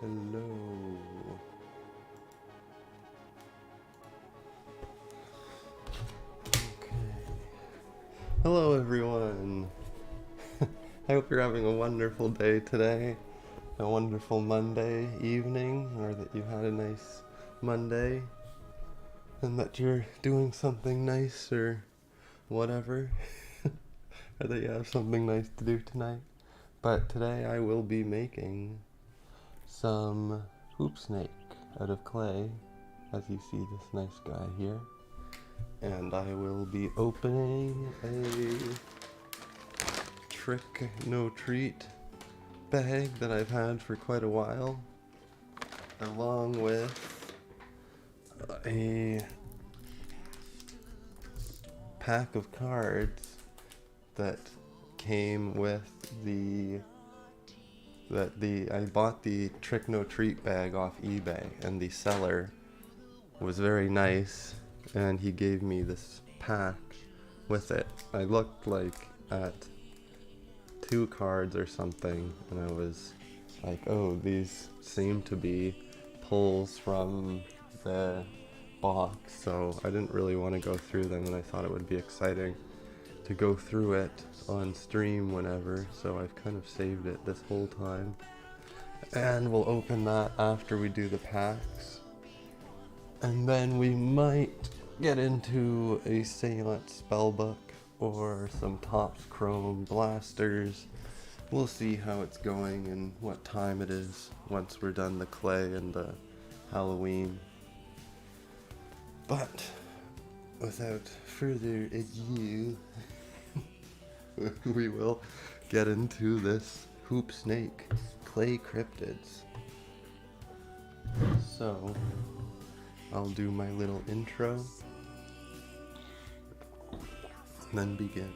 Hello. Okay. Hello everyone. I hope you're having a wonderful day today. A wonderful Monday evening, or that you had a nice Monday and that you're doing something nice or whatever. Or that you have something nice to do tonight. But today I will be making some hoop snake out of clay, as you see this nice guy here. And I will be opening a trick no treat bag that I've had for quite a while, along with a pack of cards that came with I bought the trick no treat bag off eBay, and the seller was very nice and he gave me this pack with it. I looked like at 2 cards or something and I was like, oh, these seem to be pulls from the box, so I didn't really want to go through them, and I thought it would be exciting to go through it on stream whenever, so I've kind of saved it this whole time. And we'll open that after we do the packs. And then we might get into a Seance spellbook or some Topps Chrome blasters. We'll see how it's going and what time it is once we're done the clay and the Halloween. But without further ado, we will get into this hoop snake clay cryptids. So I'll do my little intro and then begin.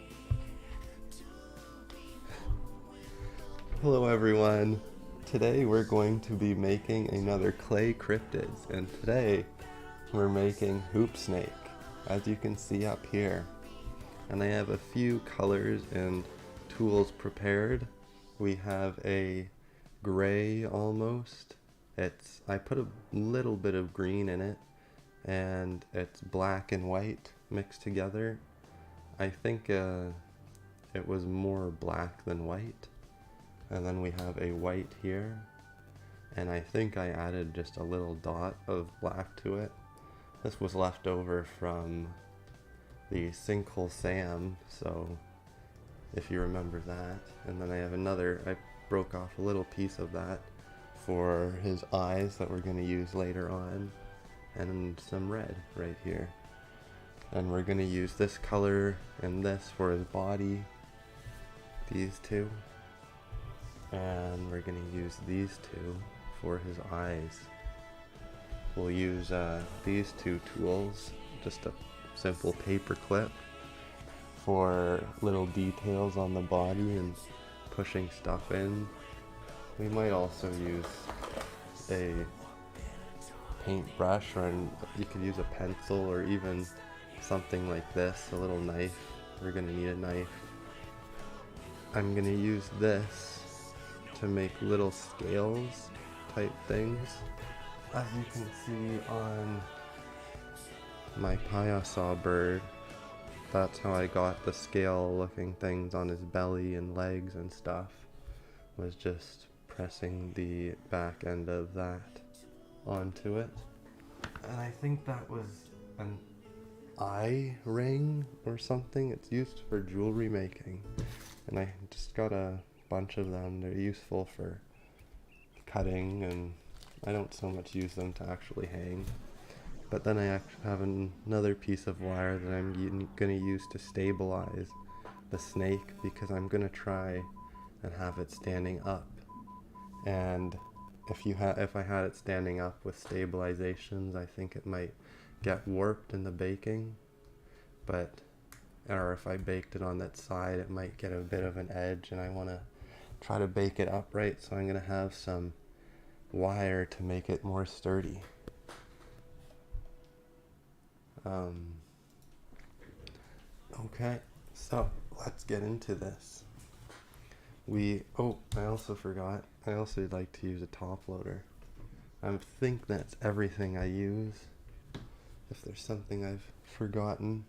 Hello everyone. Today we're going to be making another clay cryptids, and today we're making hoop snake, as you can see up here. And I have a few colors and tools prepared. We have a gray almost. I put a little bit of green in it, and it's black and white mixed together. I think it was more black than white. And then we have a white here, and I think I added just a little dot of black to it. This was left over from the Sinkhole Sam, so if you remember that. And then I have another, I broke off a little piece of that for his eyes that we're going to use later on, and some red right here. And we're going to use this color and this for his body, these two, and we're going to use these two for his eyes. We'll use these 2 tools, just a simple paper clip for little details on the body and pushing stuff in. We might also use a paintbrush, or you could use a pencil, or even something like this, a little knife. We're going to need a knife. I'm going to use this to make little scales type things. As you can see on my Payasaw bird, that's how I got the scale looking things on his belly and legs and stuff, was just pressing the back end of that onto it. And I think that was an eye ring or something. It's used for jewelry making, and I just got a bunch of them. They're useful for cutting, and I don't so much use them to actually hang. But then I actually have another piece of wire that I'm going to use to stabilize the snake, because I'm going to try and have it standing up. And if I had it standing up with stabilizations, I think it might get warped in the baking. Or if I baked it on that side, it might get a bit of an edge, and I want to try to bake it upright, so I'm going to have some wire to make it more sturdy. Okay, so let's get into this. I also forgot, I also like to use a top loader. I think that's everything I use. If there's something I've forgotten,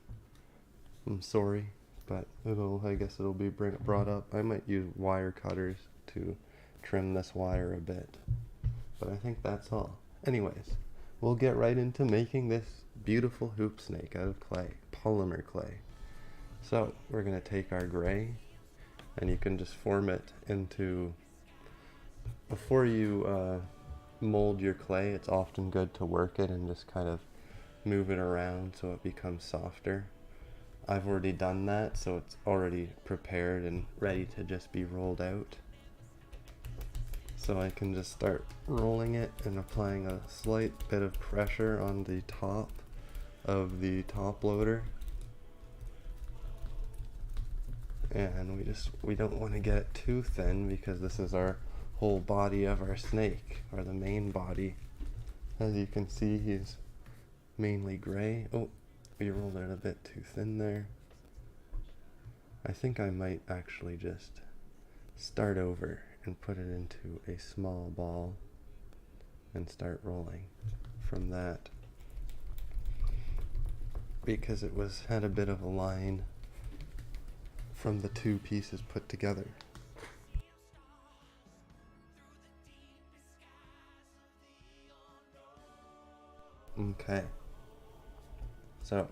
I'm sorry, but I guess it'll be brought up. I might use wire cutters to trim this wire a bit, but I think that's all. Anyways, we'll get right into making this beautiful hoop snake out of clay, polymer clay. So we're going to take our gray, and you can just form it into, before you mold your clay, it's often good to work it and just kind of move it around so it becomes softer. I've already done that, so it's already prepared and ready to just be rolled out. So I can just start rolling it and applying a slight bit of pressure on the top of the top loader. And we don't want to get it too thin because this is our whole body of our snake, or the main body. As you can see, he's mainly gray. Oh, we rolled it a bit too thin there. I think I might actually just start over and put it into a small ball and start rolling from that, because it had a bit of a line from the two pieces put together. Okay, so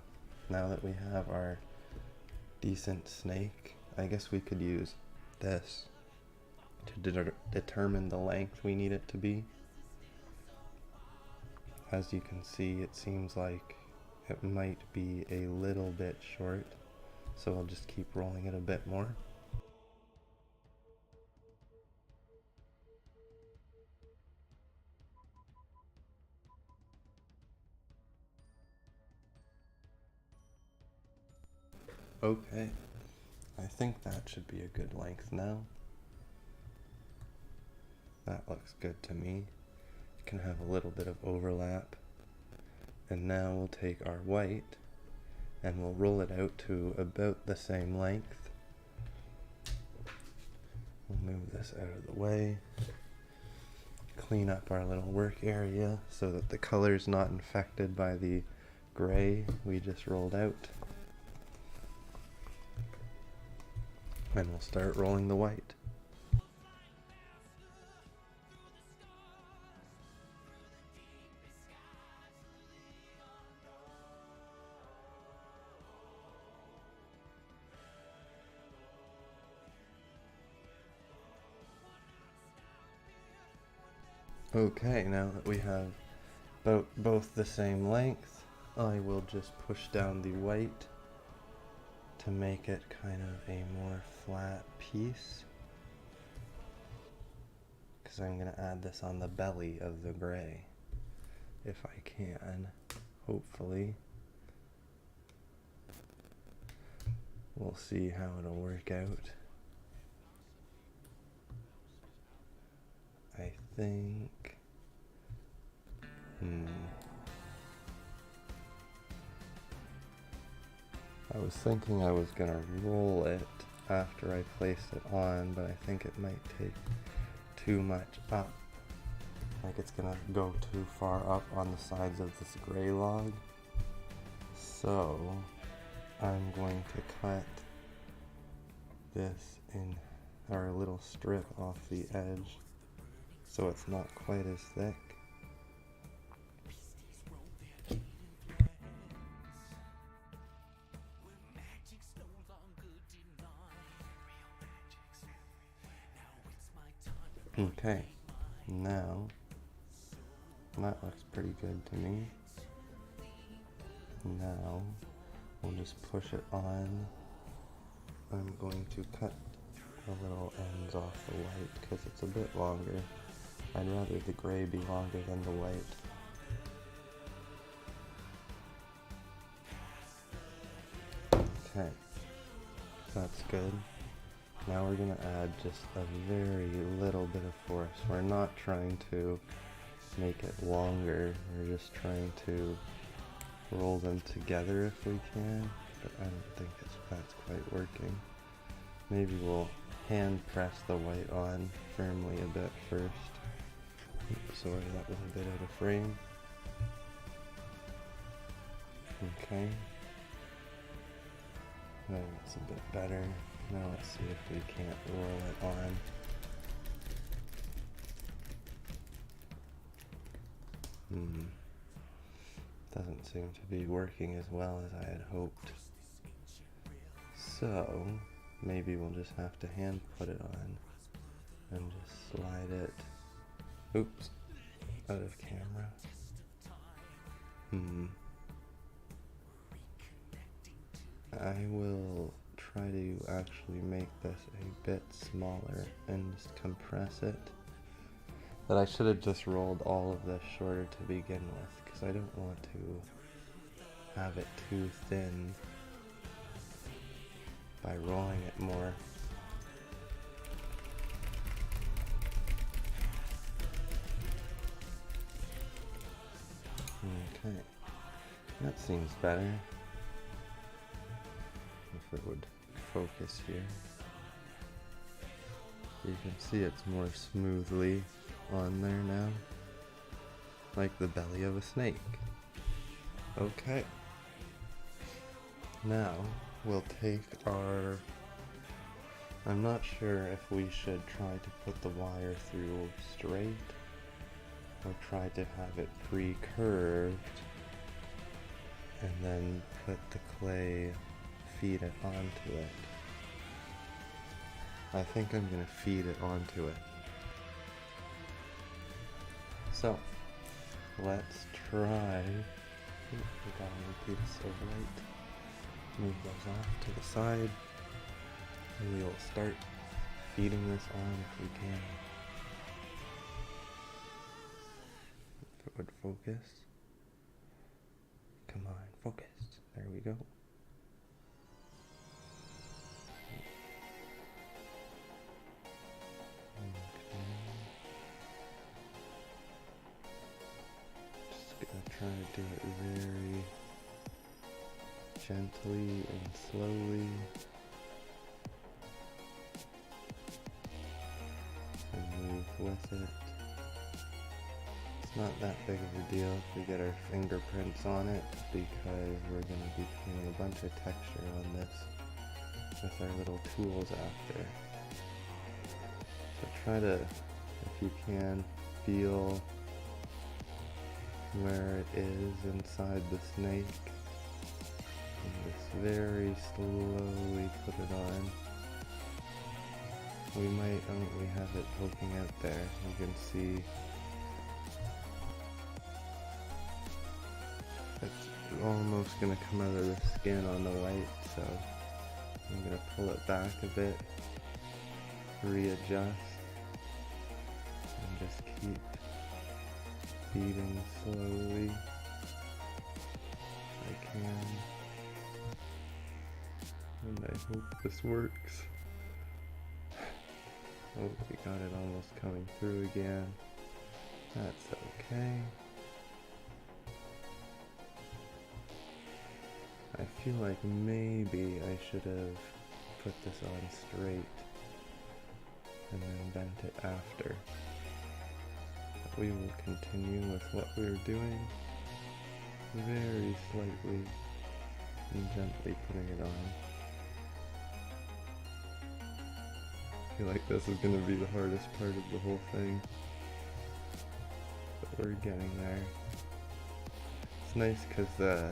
now that we have our decent snake, I guess we could use this to determine the length we need it to be. As you can see, it seems like it might be a little bit short, so I'll just keep rolling it a bit more. Okay, I think that should be a good length now. That looks good to me. It can have a little bit of overlap. And now we'll take our white and we'll roll it out to about the same length. We'll move this out of the way. Clean up our little work area so that the color's not infected by the gray we just rolled out. And we'll start rolling the white. Okay, now that we have both the same length, I will just push down the white to make it kind of a more flat piece, because I'm going to add this on the belly of the gray, if I can, hopefully. We'll see how it'll work out. I think, I was thinking I was gonna roll it after I placed it on, but I think it might take too much up. Like it's gonna go too far up on the sides of this gray log. So I'm going to cut this in, or a little strip off the edge, so it's not quite as thick. Okay, now that looks pretty good to me. Now we'll just push it on. I'm going to cut the little ends off the white because it's a bit longer. I'd rather the gray be longer than the white. Okay, that's good. Now we're going to add just a very little bit of force. We're not trying to make it longer, we're just trying to roll them together if we can, but I don't think that's quite working. Maybe we'll hand press the white on firmly a bit first. Oops, sorry, that was a bit out of frame. Okay. That's a bit better. Now let's see if we can't roll it on. Doesn't seem to be working as well as I had hoped. So, maybe we'll just have to hand put it on and just slide it, oops, out of camera. I will try to actually make this a bit smaller and just compress it. But I should have just rolled all of this shorter to begin with, because I don't want to have it too thin by rolling it more. Okay, that seems better. If it would focus here. You can see it's more smoothly on there now, like the belly of a snake. Okay, now we'll take our, I'm not sure if we should try to put the wire through straight or try to have it pre-curved and then put the clay, feed it onto it. I think I'm going to feed it onto it. So, let's try, we got a piece of light, move those off to the side, and we'll start feeding this on if we can. If it would focus. Come on, focus. There we go. Try to do it very gently and slowly, and move with it. It's not that big of a deal if we get our fingerprints on it, because we're going to be putting a bunch of texture on this with our little tools after. So try to, if you can, feel where it is inside the snake, and just very slowly put it on. We might, we have it poking out there, you can see it's almost going to come out of the skin on the white, so I'm going to pull it back a bit, readjust, and just keep feeding slowly if I can, and I hope this works. Oh, we got it almost coming through again. That's okay. I feel like maybe I should have put this on straight and then bent it after. We will continue with what we're doing, very slightly and gently putting it on. I feel like this is going to be the hardest part of the whole thing, but we're getting there. It's nice because the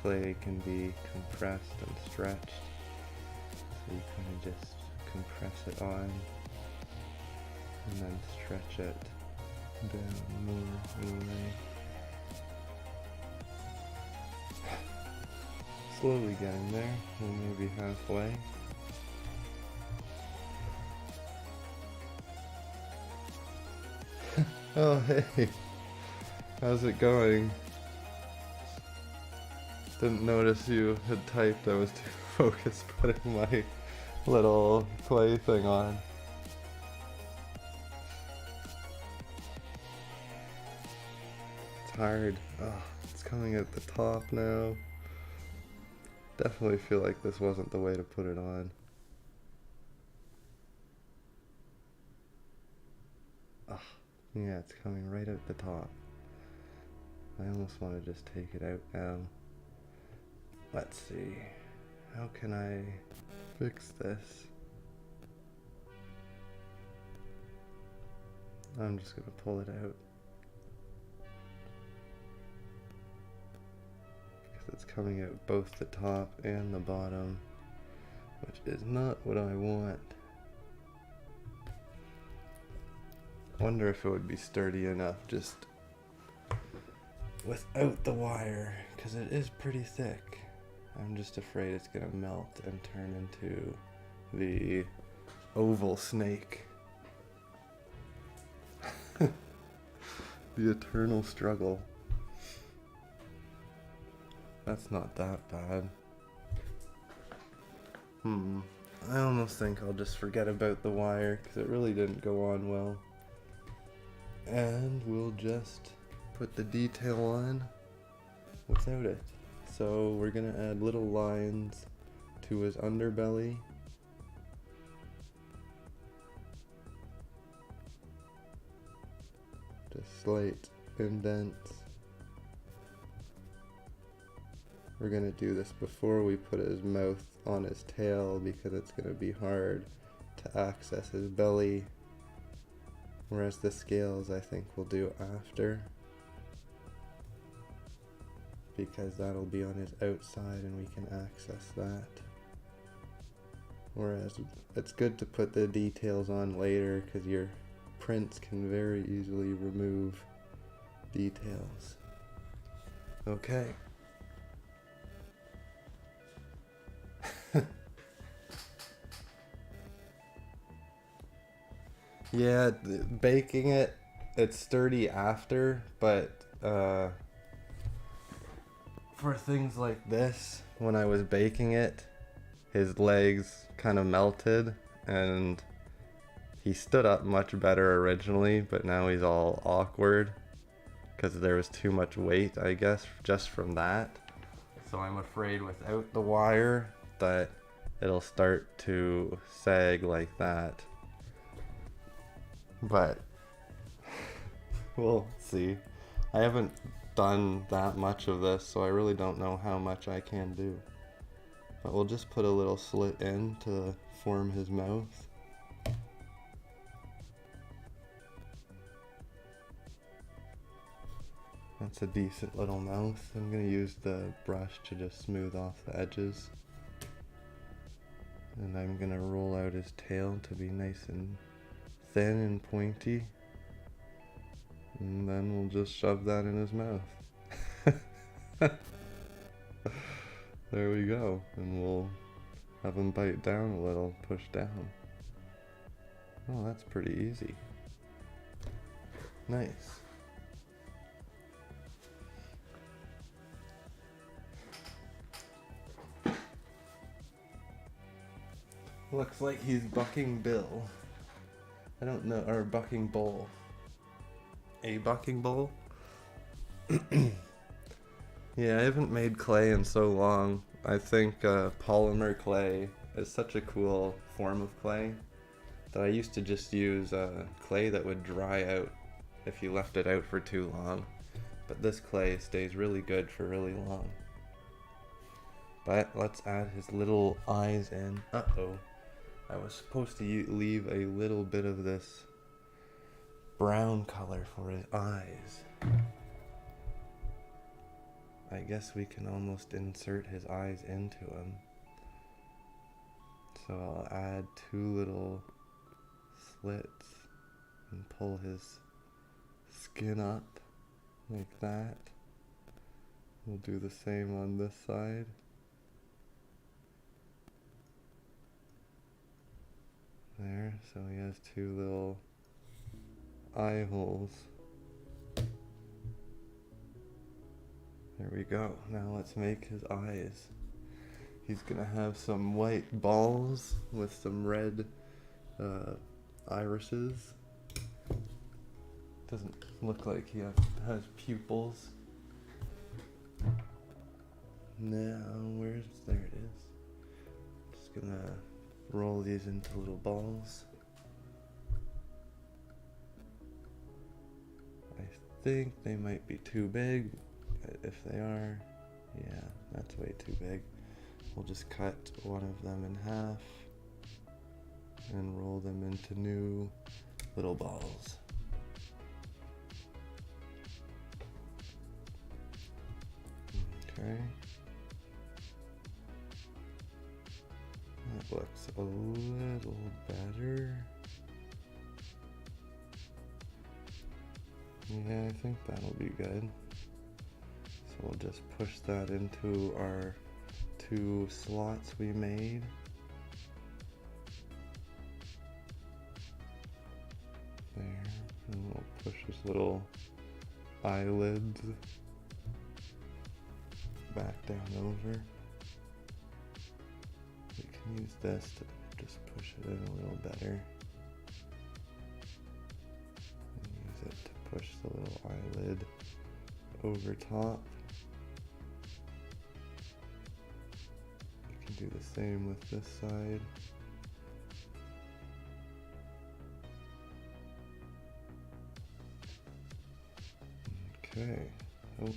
clay can be compressed and stretched, so you kind of just compress it on and then stretch it down more in a way. Slowly getting there, we're maybe halfway. Oh hey, how's it going? Didn't notice you had typed, I was too focused putting my little clay thing on. Hard. Oh, it's coming at the top now. Definitely feel like this wasn't the way to put it on. Oh, Yeah, it's coming right out the top. I almost want to just take it out now. Let's see. How can I fix this? I'm just gonna pull it out. Because it's coming out both the top and the bottom, which is not what I want. Wonder if it would be sturdy enough just without the wire, because it is pretty thick. I'm just afraid it's gonna melt and turn into the oval snake. The eternal struggle. That's not that bad. I almost think I'll just forget about the wire because it really didn't go on well. And we'll just put the detail on without it. So we're gonna add little lines to his underbelly. Just slight indents. We're gonna do this before we put his mouth on his tail because it's gonna be hard to access his belly. Whereas the scales I think we'll do after, because that'll be on his outside and we can access that. Whereas it's good to put the details on later because your prints can very easily remove details. Okay. Yeah, baking it, it's sturdy after, but for things like this, when I was baking it, his legs kind of melted and he stood up much better originally, but now he's all awkward because there was too much weight, I guess, just from that. So I'm afraid without the wire that it'll start to sag like that. But we'll see. I haven't done that much of this, so I really don't know how much I can do. But we'll just put a little slit in to form his mouth. That's a decent little mouth. I'm gonna use the brush to just smooth off the edges. And I'm gonna roll out his tail to be nice and thin and pointy. And then we'll just shove that in his mouth. There we go. And we'll have him bite down a little, push down. Oh, that's pretty easy. Nice. Looks like he's bucking Bill. I don't know, or bucking Bull. A bucking bull? Yeah, I haven't made clay in so long. I think polymer clay is such a cool form of clay that I used to just use clay that would dry out if you left it out for too long. But this clay stays really good for really long. But let's add his little eyes in. Uh-oh. I was supposed to leave a little bit of this brown color for his eyes. I guess we can almost insert his eyes into him. So I'll add 2 little slits and pull his skin up like that. We'll do the same on this side. There, so he has 2 little eye holes. There we go. Now let's make his eyes. He's gonna have some white balls with some red irises. Doesn't look like he has pupils. Now, there it is. Just gonna roll these into little balls. think they might be too big. If they are, yeah, that's way too big. We'll just cut one of them in half and roll them into new little balls. Okay. That looks a little better. Yeah, I think that'll be good. So we'll just push that into our 2 slots we made. There, and we'll push this little eyelids back down over. We can use this to just push it in a little better. And use it to push the little eyelid over top. You can do the same with this side. Okay. Oh.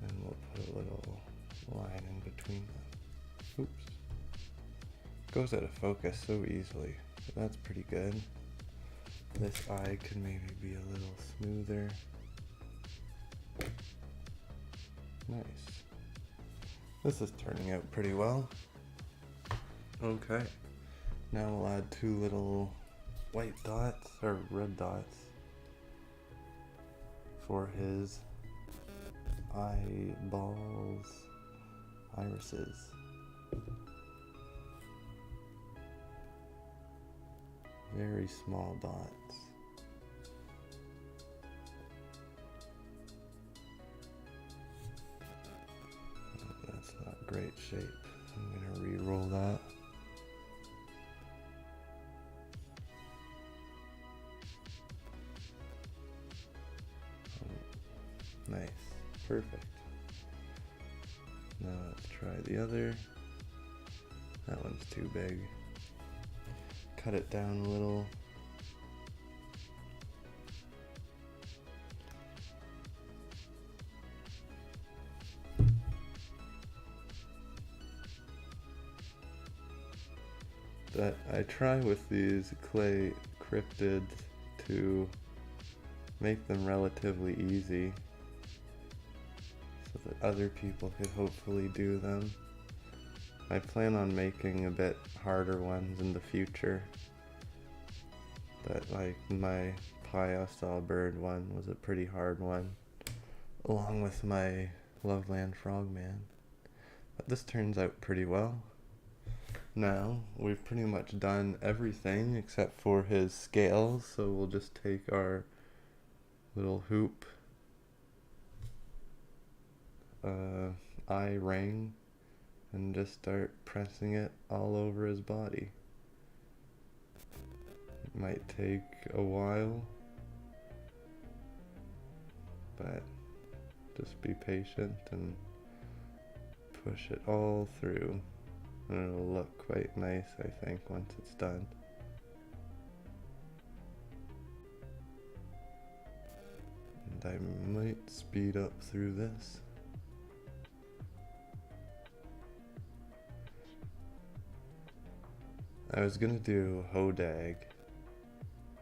And we'll put a little line in between them. Oops. Goes out of focus so easily, but that's pretty good. This eye can maybe be a little smoother. Nice. This is turning out pretty well. Okay. Now we'll add 2 little white dots, or red dots, for his eyeballs, irises. Very small dots. That's not great shape. I'm gonna re-roll that. Nice. Perfect. Now let's try the other. That one's too big. Cut it down a little. But I try with these clay cryptids to make them relatively easy so that other people could hopefully do them. I plan on making a bit harder ones in the future, but like my Pie-style bird one was a pretty hard one, along with my Loveland Frogman. But this turns out pretty well. Now we've pretty much done everything except for his scales, so we'll just take our little hoop eye ring and just start pressing it all over his body. It might take a while, but just be patient and push it all through, and it'll look quite nice, I think, once it's done. And I might speed up through this. I was gonna do Hodag.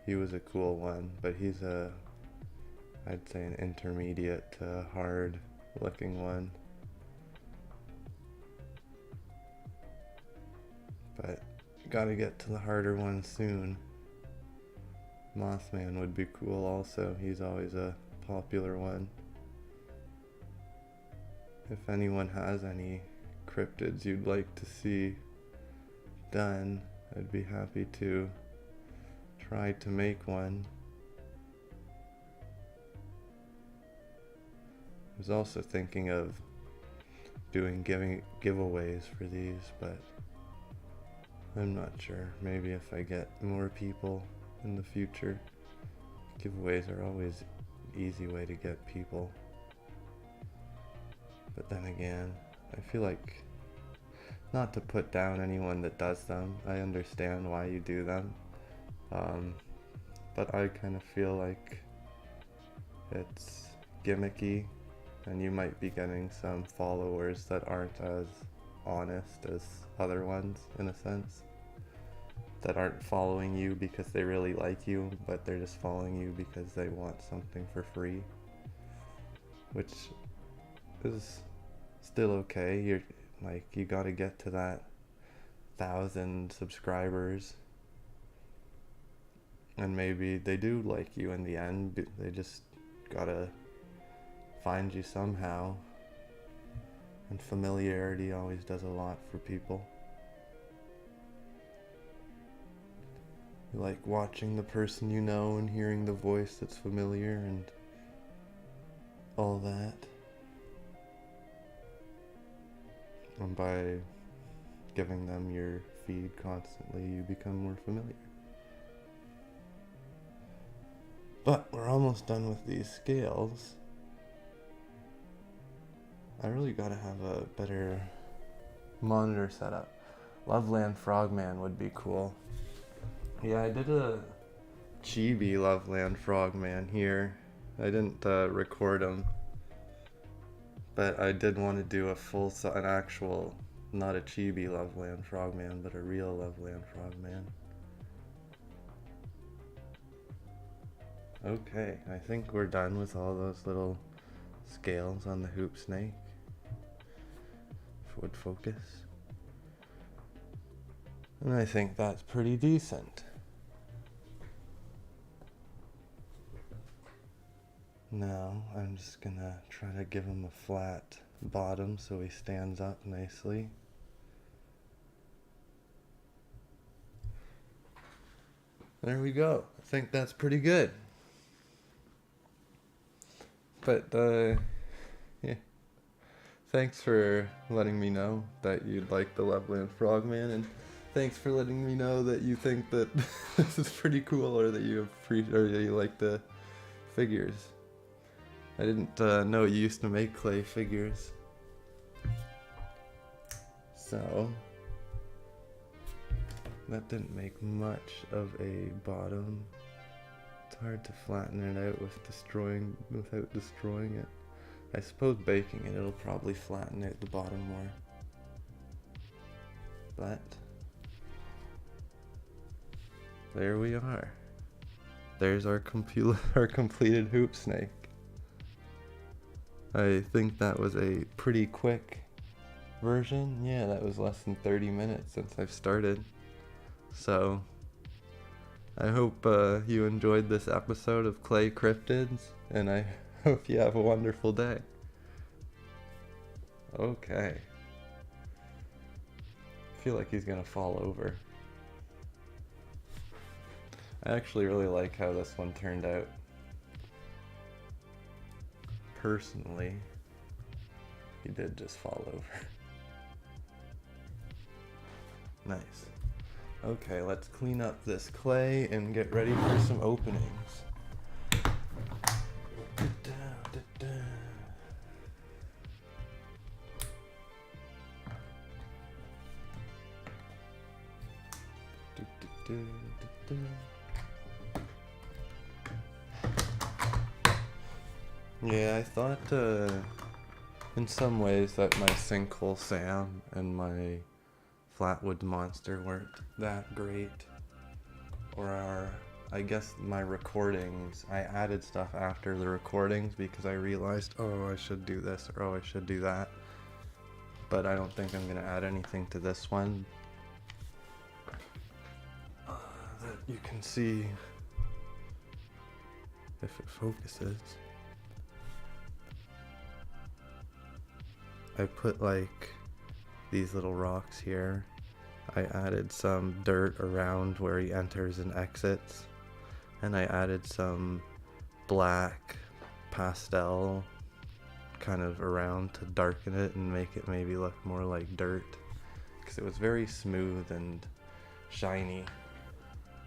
He was a cool one, but he's I'd say an intermediate to hard looking one. But gotta get to the harder one soon. Mothman would be cool also. He's always a popular one. If anyone has any cryptids you'd like to see done, I'd be happy to try to make one. I was also thinking of doing giveaways for these, but I'm not sure. Maybe if I get more people in the future. Giveaways are always an easy way to get people. But then again, I feel like, not to put down anyone that does them, I understand why you do them, but I kind of feel like it's gimmicky, and you might be getting some followers that aren't as honest as other ones, in a sense, that aren't following you because they really like you, but they're just following you because they want something for free, which is still okay. You're like, you gotta get to that 1,000 subscribers, and maybe they do like you in the end. They just gotta find you somehow, and familiarity always does a lot for people. You like watching the person you know and hearing the voice that's familiar and all that. And by giving them your feed constantly, you become more familiar. But we're almost done with these scales. I really gotta have a better monitor setup. Loveland Frogman would be cool. Yeah, I did a chibi Loveland Frogman here. I didn't record him, but I did want to do an actual, not a chibi Loveland Frogman, but a real Loveland Frogman. Okay, I think we're done with all those little scales on the hoop snake. If it would focus. And I think that's pretty decent. Now I'm just gonna try to give him a flat bottom so he stands up nicely. There we go. I think that's pretty good. But yeah. Thanks for letting me know that you'd like the Loveland Frogman, and thanks for letting me know that you think that this is pretty cool, or that you like the figures. I didn't know you used to make clay figures. So that didn't make much of a bottom. It's hard to flatten it out without destroying it. I suppose baking it, it'll probably flatten out the bottom more. But there we are. There's our completed hoop snake. I think that was a pretty quick version. Yeah, that was less than 30 minutes since I've started. So I hope you enjoyed this episode of Clay Cryptids, and I hope you have a wonderful day. Okay. I feel like he's gonna fall over. I actually really like how this one turned out. Personally, he did just fall over. Nice. Okay, let's clean up this clay and get ready for some openings. Yeah, I thought in some ways that my Sinkhole Sam and my Flatwoods Monster weren't that great. Or I guess my recordings, I added stuff after the recordings because I realized, oh, I should do this, or oh, I should do that. But I don't think I'm going to add anything to this one that you can see if it focuses. I put like these little rocks here. I added some dirt around where he enters and exits, and I added some black pastel kind of around to darken it and make it maybe look more like dirt, because it was very smooth and shiny.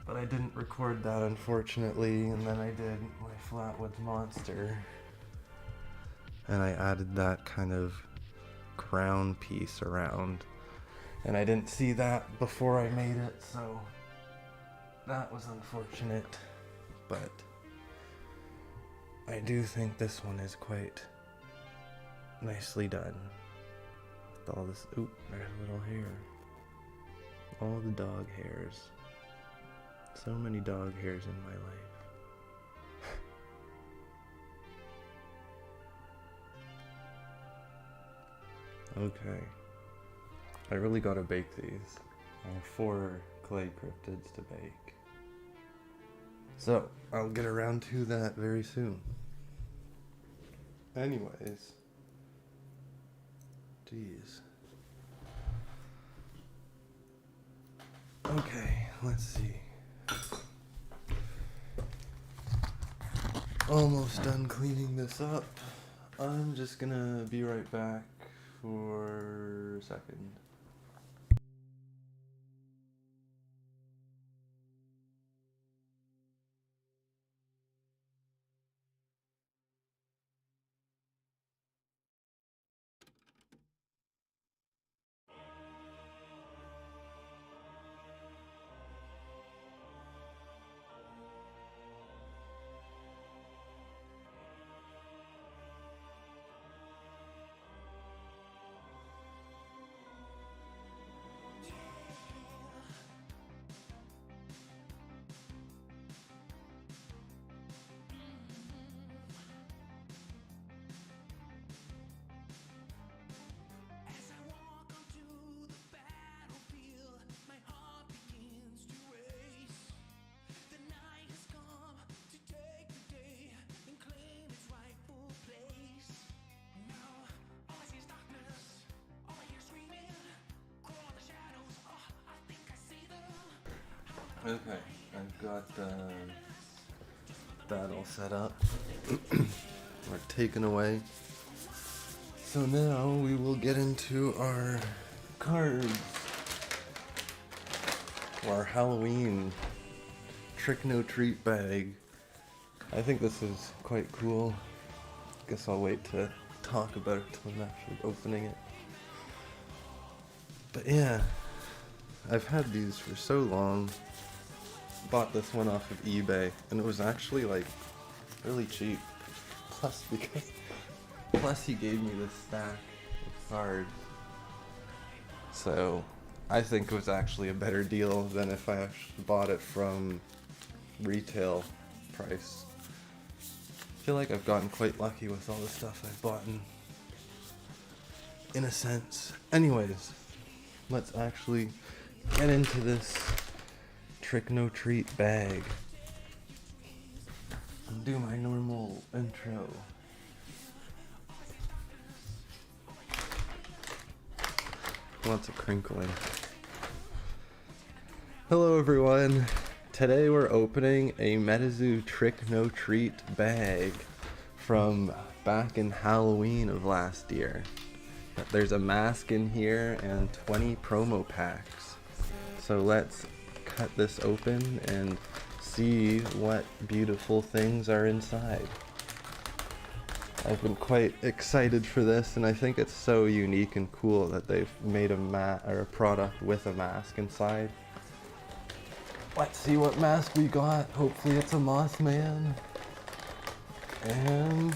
But I didn't record that, unfortunately, and then I did my Flatwoods Monster, and I added that kind of crown piece around, and I didn't see that before I made it, so that was unfortunate. But I do think this one is quite nicely done. With all this, oop, there's a little hair. All the dog hairs. So many dog hairs in my life. Okay. I really gotta bake these. I have 4 clay cryptids to bake. So, I'll get around to that very soon. Anyways. Jeez. Okay, let's see. Almost done cleaning this up. I'm just gonna be right back for a second. Okay, I've got that all set up. We're taken away. So now we will get into our cards. Our Halloween trick-no-treat bag. I think this is quite cool. Guess I'll wait to talk about it till I'm actually opening it. But yeah, I've had these for so long. Bought this one off of eBay, and it was actually like really cheap. Plus he gave me this stack of cards. So I think it was actually a better deal than if I actually bought it from retail price. I feel like I've gotten quite lucky with all the stuff I've bought in a sense. Anyways, let's actually get into this trick-no-treat bag and do my normal intro. Lots of crinkling. Hello everyone. Today we're opening a METAZOO trick-no-treat bag from back in Halloween of last year. There's a mask in here and 20 promo packs. So let's cut this open and see what beautiful things are inside. I've been quite excited for this, and I think it's so unique and cool that they've made a product with a mask inside. Let's see what mask we got. Hopefully it's a Mothman. And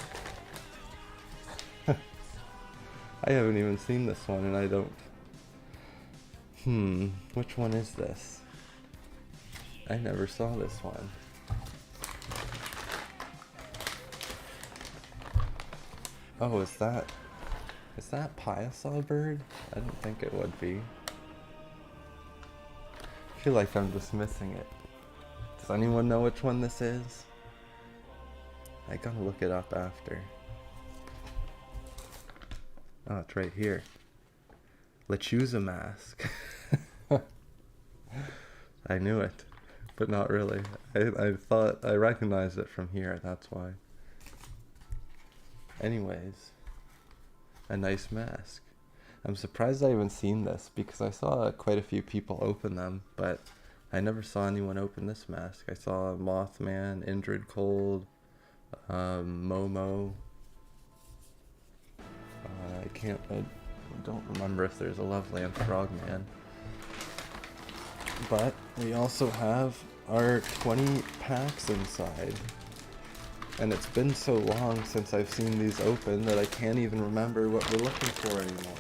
I haven't even seen this one, and I don't. Which one is this? I never saw this one. Oh, is that Piosaur bird? I didn't think it would be. I feel like I'm just missing it. Does anyone know which one this is? I gotta look it up after. Oh, it's right here. Lechuza mask. I knew it, but not really. I thought I recognized it from here, that's why. Anyways, a nice mask. I'm surprised I haven't seen this because I saw quite a few people open them, but I never saw anyone open this mask. I saw Mothman, Indrid Cold, Momo. I don't remember if there's a Loveland Frogman. But we also have our 20 packs inside. And it's been so long since I've seen these open that I can't even remember what we're looking for anymore.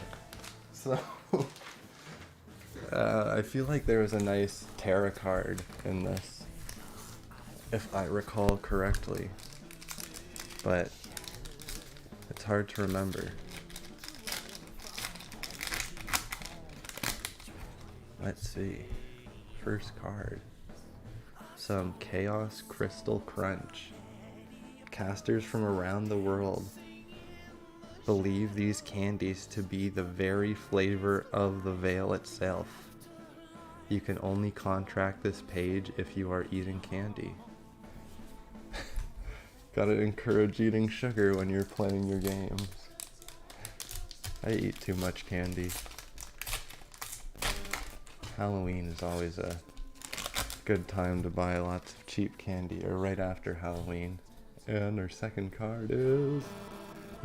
So, I feel like there was a nice Terra card in this, if I recall correctly. But it's hard to remember. Let's see. First card. Some Chaos Crystal Crunch. Casters from around the world believe these candies to be the very flavor of the veil itself. You can only contract this page if you are eating candy. Gotta encourage eating sugar when you're playing your games. I eat too much candy. Halloween is always a good time to buy lots of cheap candy, or right after Halloween. And our second card is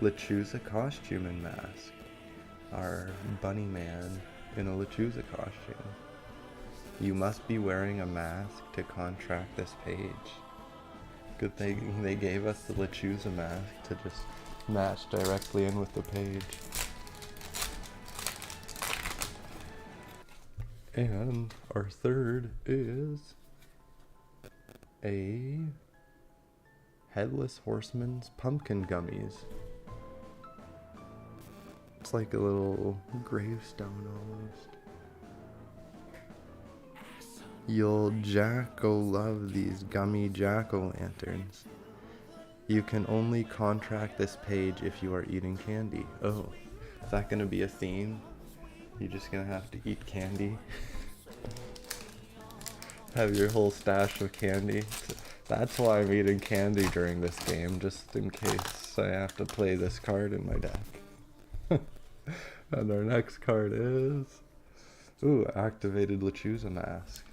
Lechuza Costume and Mask. Our bunny man in a Lechuza costume. You must be wearing a mask to contract this page. Good thing they gave us the Lechuza mask to just match directly in with the page. And our third is a Headless Horseman's Pumpkin Gummies. It's like a little gravestone almost. You'll jack-o'-love these gummy jack-o'-lanterns. You can only contract this page if you are eating candy. Oh, is that gonna be a theme? You're just gonna have to eat candy? Have your whole stash of candy? That's why I'm eating candy during this game, just in case I have to play this card in my deck. And our next card is... Ooh, activated Lechuza mask,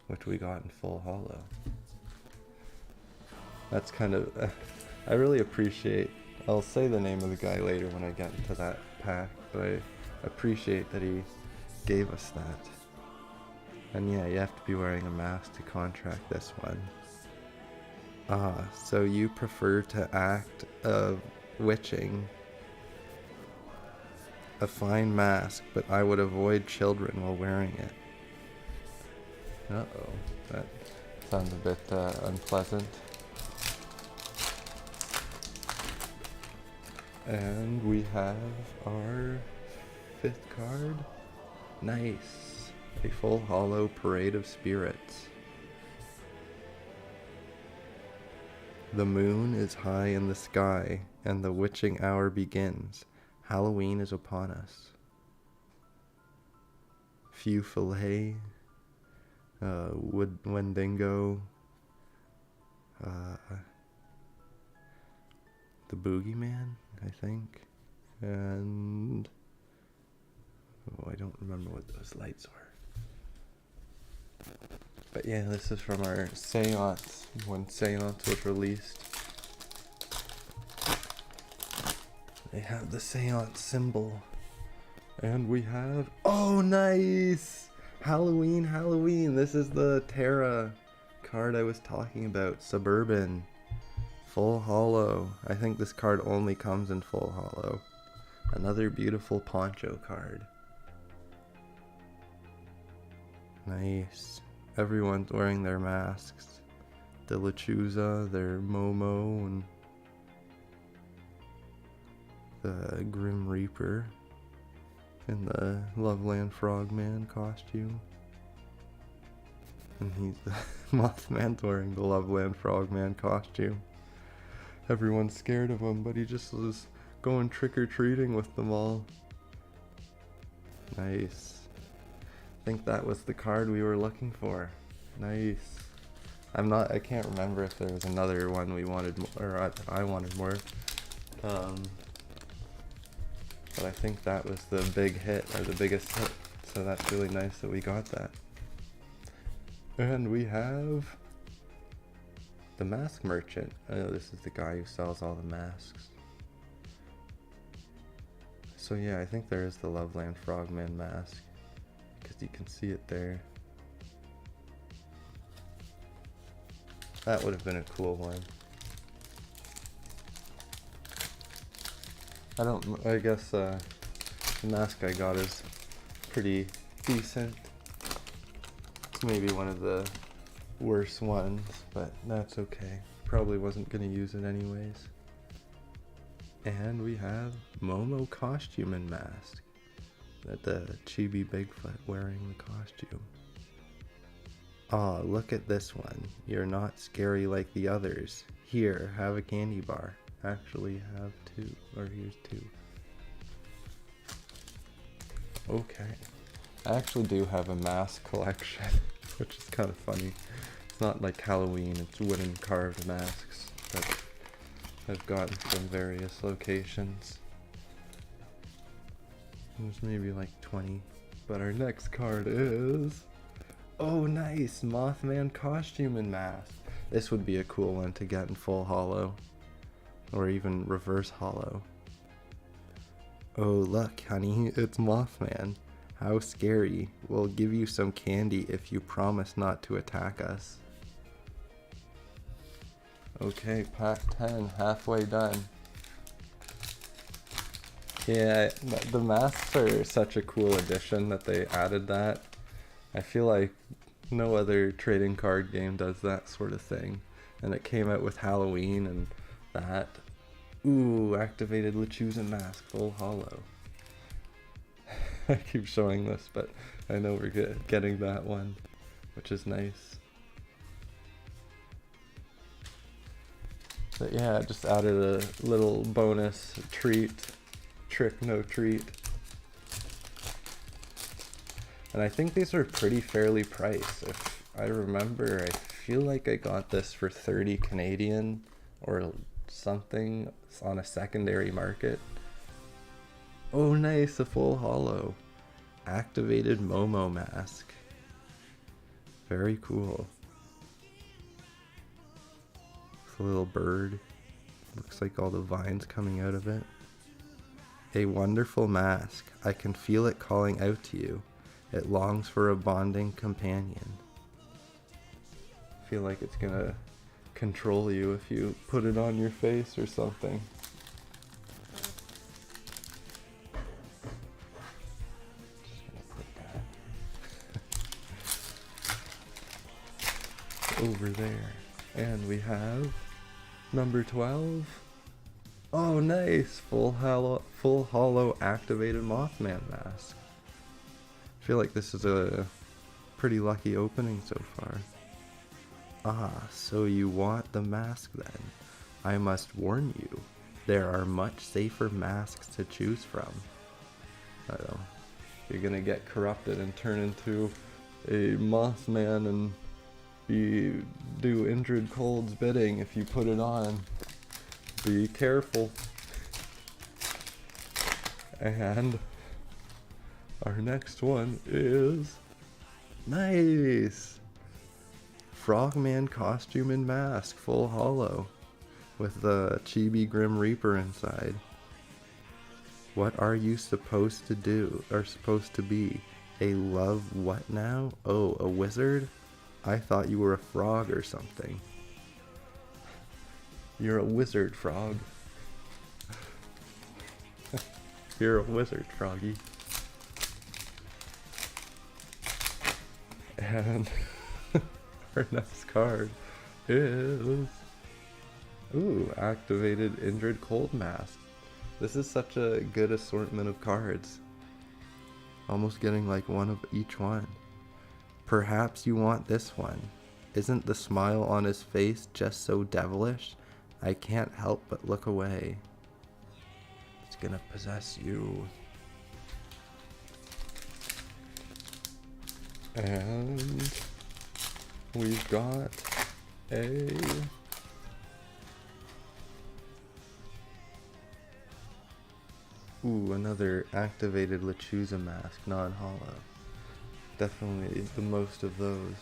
which we got in full holo. That's kind of... I really appreciate... I'll say the name of the guy later when I get into that pack, but I appreciate that he gave us that. And yeah, you have to be wearing a mask to contract this one. So you prefer to act of witching. A fine mask, but I would avoid children while wearing it. Uh-oh, that sounds a bit unpleasant. And we have our fifth card. Nice. A full holo Parade of Spirits. The moon is high in the sky, and the witching hour begins. Halloween is upon us. Few fillet, Wendigo, the Boogeyman, I think, and I don't remember what those lights are. But yeah, this is from our seance, when seance was released. They have the seance symbol. And we have... Oh, nice! Halloween, Halloween! This is the Terra card I was talking about. Suburban. Full holo. I think this card only comes in full holo. Another beautiful poncho card. Nice. Everyone's wearing their masks. The Lechuza, their Momo, and the Grim Reaper in the Loveland Frogman costume. And he's the Mothman's wearing the Loveland Frogman costume. Everyone's scared of him, but he just was going trick-or-treating with them all. Nice. I think that was the card we were looking for. Nice. I can't remember if there was another one we wanted more, or I wanted more. But I think that was the big hit, or the biggest hit. So that's really nice that we got that. And we have the Mask Merchant. I know this is the guy who sells all the masks. So yeah, I think there is the Loveland Frogman mask, because you can see it there. That would have been a cool one. I guess the mask I got is pretty decent. It's maybe one of the worst ones, but that's okay. Probably wasn't gonna use it anyways. And we have Momo costume and mask. That the chibi Bigfoot wearing the costume. Aw, look at this one. You're not scary like the others. Here, have a candy bar. Actually have two, or here's two. Okay. I actually do have a mask collection, which is kind of funny. It's not like Halloween, it's wooden carved masks that I've gotten from various locations. There's maybe like 20. But our next card is... Oh nice! Mothman costume and mask. This would be a cool one to get in full holo. Or even reverse holo. Oh look honey, it's Mothman. How scary. We'll give you some candy if you promise not to attack us. Okay, pack 10, halfway done. Yeah, the masks are such a cool addition that they added that. I feel like no other trading card game does that sort of thing. And it came out with Halloween and that. Ooh, activated Lechuza mask, full holo. I keep showing this, but I know we're getting that one, which is nice. But yeah, I just added a little bonus treat. Trick, no treat. And I think these are pretty fairly priced. If I remember, I feel like I got this for 30 Canadian or something on a secondary market. Oh nice, a full holo. Activated Momo mask. Very cool. It's a little bird. Looks like all the vines coming out of it. A wonderful mask. I can feel it calling out to you. It longs for a bonding companion. I feel like it's gonna control you if you put it on your face or something. Just gonna put that over there. And we have number 12. Oh nice! Full holo activated Mothman mask. I feel like this is a pretty lucky opening so far. Ah, so you want the mask then? I must warn you, there are much safer masks to choose from. I don't know. You're gonna get corrupted and turn into a Mothman and do Indrid Cold's bidding if you put it on. Be careful. And our next one is nice! Frogman costume and mask, full holo, with the Chibi Grim Reaper inside. What are you supposed to do, or supposed to be? A love what now? Oh, a wizard? I thought you were a frog or something. You're a wizard, frog. You're a wizard, froggy. And our next card is... Ooh, activated Indrid Cold mask. This is such a good assortment of cards. Almost getting like one of each one. Perhaps you want this one. Isn't the smile on his face just so devilish? I can't help but look away. It's gonna possess you. And we've got a... Ooh, another activated Lechuza mask, non-holo. Definitely the most of those.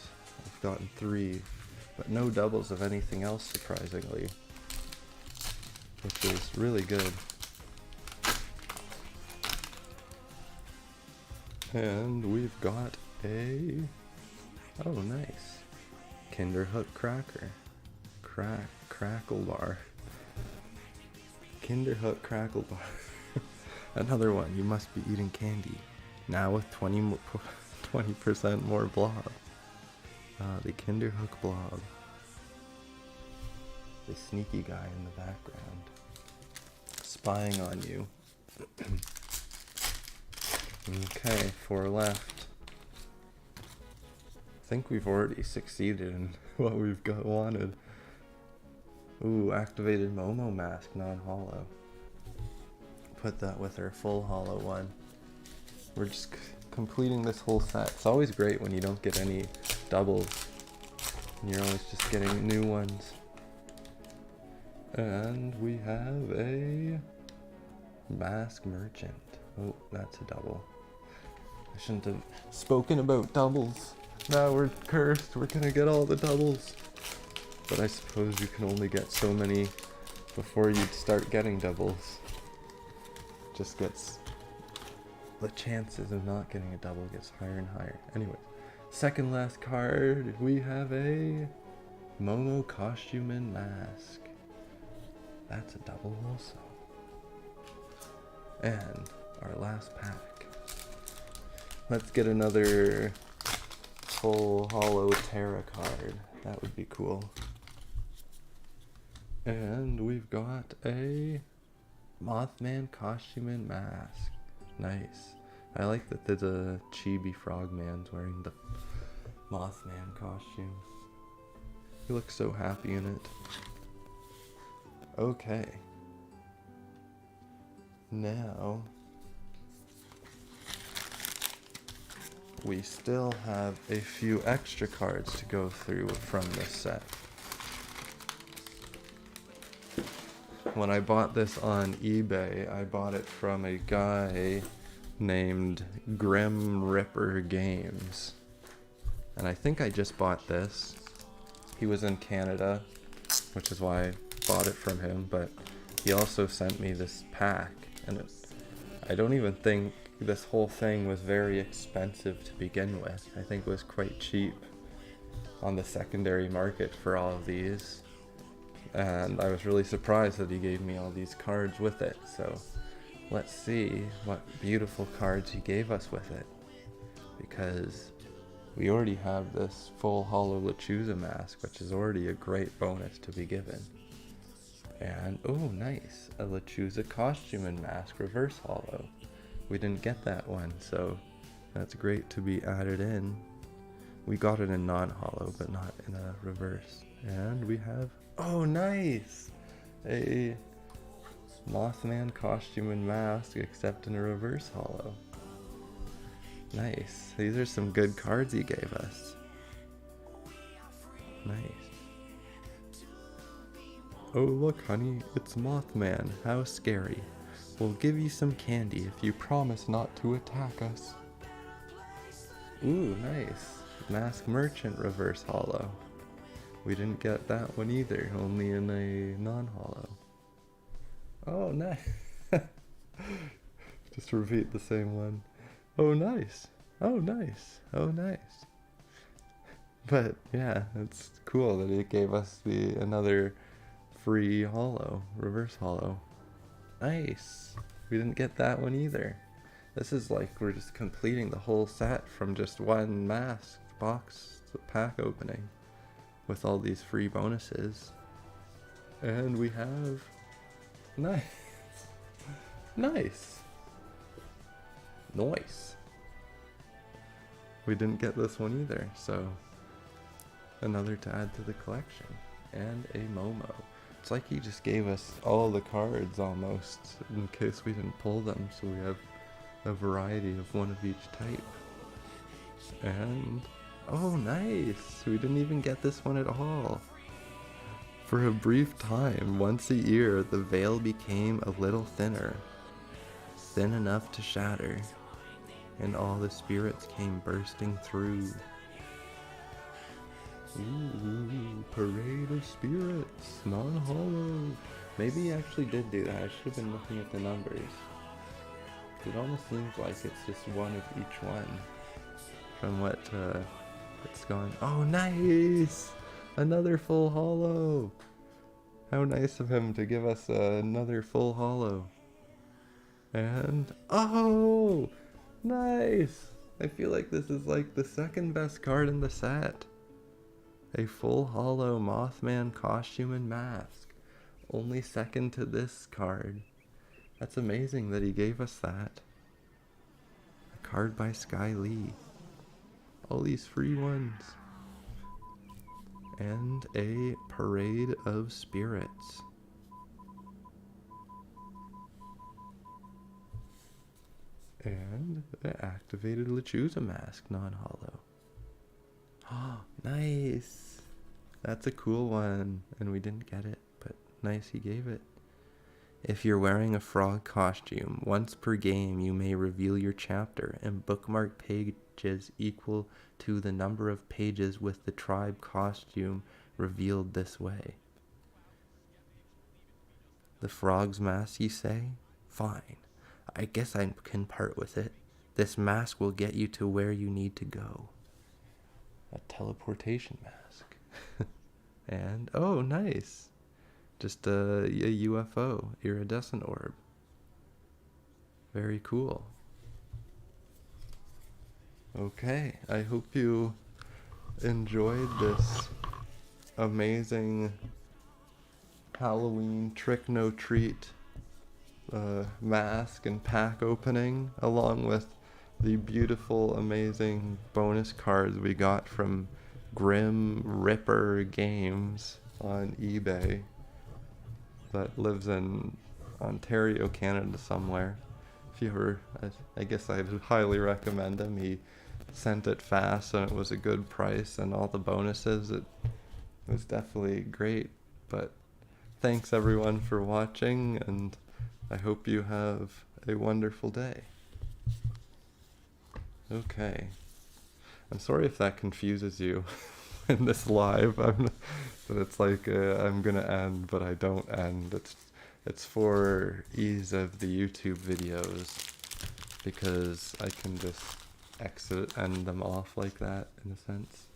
I've gotten 3, but no doubles of anything else, surprisingly. Which is really good. And we've got a... Oh, nice. Kinderhook cracker. Crackle bar. Kinderhook crackle bar. Another one. You must be eating candy. Now with 20% more blob. The Kinderhook blob. The sneaky guy in the background. Spying on you. Okay, 4 left. I think we've already succeeded in what we've wanted. Ooh, activated Momo mask, non-hollow. Put that with our full hollow one. We're just completing this whole set. It's always great when you don't get any doubles. And you're always just getting new ones. And we have a mask merchant. Oh, that's a double. I shouldn't have spoken about doubles. Now we're cursed. We're gonna get all the doubles. But I suppose you can only get so many before you start getting doubles. Just gets... the chances of not getting a double gets higher and higher. Anyway, second last card, we have a Momo costume and mask. That's a double also. And our last pack. Let's get another full hollow Terra card. That would be cool. And we've got a Mothman costume and mask. Nice. I like that there's a chibi frogman's wearing the Mothman costume. He looks so happy in it. Okay. Now, we still have a few extra cards to go through from this set. When I bought this on eBay, I bought it from a guy named Grim Ripper Games. And I think I just bought this. He was in Canada, which is why I bought it from him, but he also sent me this pack. And I don't even think this whole thing was very expensive to begin with. I think it was quite cheap on the secondary market for all of these. And I was really surprised that he gave me all these cards with it. So let's see what beautiful cards he gave us with it. Because we already have this full hollow Lechuza mask, which is already a great bonus to be given. And, oh nice, a Lechuza costume and mask reverse hollow. We didn't get that one, so that's great to be added in. We got it in non-hollow, but not in a reverse. And we have, oh nice, a Mothman costume and mask, except in a reverse hollow. Nice. These are some good cards he gave us. Nice. Oh look honey, it's Mothman. How scary. We'll give you some candy if you promise not to attack us. Ooh, nice. Mask Merchant reverse hollow. We didn't get that one either, only in a non-hollow. Oh, nice. Just repeat the same one. Oh, nice. Oh, nice. Oh, nice. But yeah, it's cool that it gave us another free hollow, reverse hollow. Nice. We didn't get that one either. This is like we're just completing the whole set from just one mask box pack opening with all these free bonuses. And we have nice. Nice. Nice. We didn't get this one either, so another to add to the collection. And a Momo. It's like he just gave us all the cards almost in case we didn't pull them, so we have a variety of one of each type. And oh nice, we didn't even get this one at all. For a brief time, once a year, the veil became a little thinner, thin enough to shatter, and all the spirits came bursting through. Ooh, parade of spirits, non-hollow. Maybe he actually did do that. I should have been looking at the numbers. It almost seems like it's just one of each one from what it's gone. Oh, nice! Another full hollow! How nice of him to give us another full hollow. And, oh, nice. I feel like this is like the second best card in the set. A full hollow Mothman costume and mask. Only second to this card. That's amazing that he gave us that. A card by Sky Lee. All these free ones. And a Parade of Spirits. And the activated Lechuza mask, non-hollow. Oh, nice. That's a cool one. And we didn't get it, but nice he gave it. If you're wearing a frog costume, once per game you may reveal your chapter and bookmark pages equal to the number of pages with the tribe costume revealed this way. The frog's mask, you say? Fine. I guess I can part with it. This mask will get you to where you need to go. A teleportation mask. And, oh, nice. Just a UFO, iridescent orb. Very cool. Okay, I hope you enjoyed this amazing Halloween trick-no-treat mask and pack opening, along with the beautiful, amazing bonus cards we got from Grim Ripper Games on eBay. That lives in Ontario, Canada somewhere. If you ever, I guess I'd highly recommend him. He sent it fast and it was a good price, and all the bonuses, it was definitely great. But thanks everyone for watching, and I hope you have a wonderful day. Okay. I'm sorry if that confuses you in this live. But it's like I'm gonna end, but I don't end. It's for ease of the YouTube videos, because I can just end them off like that in a sense.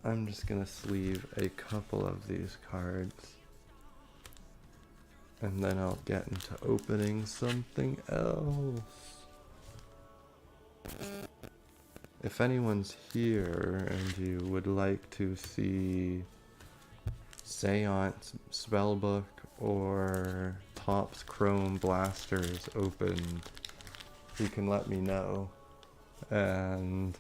I'm just gonna sleeve a couple of these cards, and then I'll get into opening something else. If anyone's here and you would like to see Seance Spellbook or Topps Chrome Blasters opened, you can let me know, and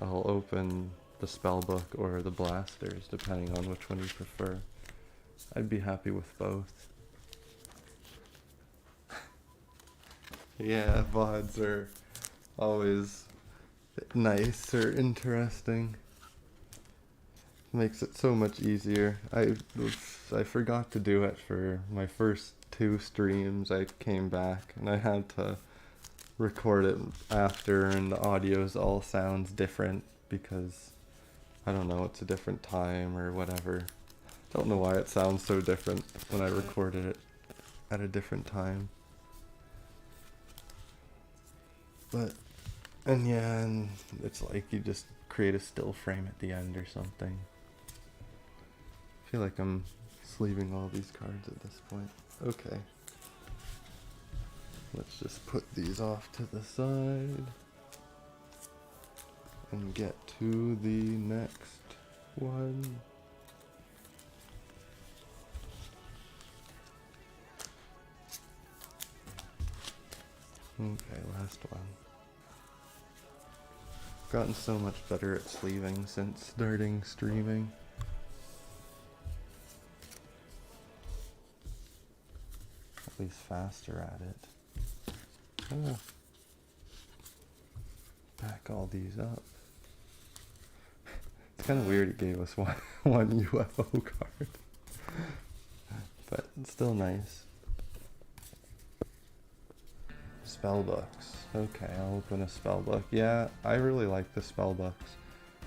I'll open the Spellbook or the Blasters depending on which one you prefer. I'd be happy with both. Yeah, VODs are always nice or interesting. Makes it so much easier. I forgot to do it for my first 2 streams. I came back and I had to record it after, and the audios all sounds different because I don't know, it's a different time or whatever. Don't know why it sounds so different when I recorded it at a different time. But and yeah, and it's like you just create a still frame at the end or something. I feel like I'm sleeving all these cards at this point. Okay. Let's just put these off to the side and get to the next one. Okay, last one. Gotten so much better at sleeving since starting streaming. At least faster at it. Oh. Back all these up. It's kind of weird he gave us one UFO card. But it's still nice. Spellbooks. Okay, I'll open a spellbook. Yeah, I really like the spellbooks.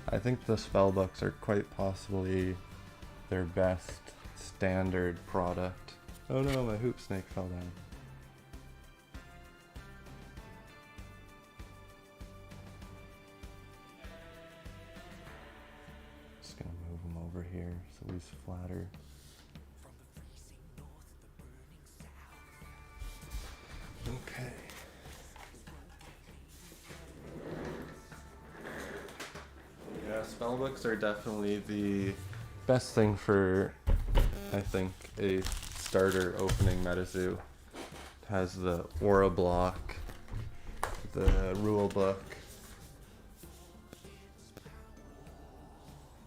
I think the spellbooks are quite possibly their best standard product. Oh no, my hoop snake fell down. Just gonna move him over here so he's flatter. spellbooks are definitely the best thing for, I think, a starter opening MetaZoo. It has the aura block, the rule book.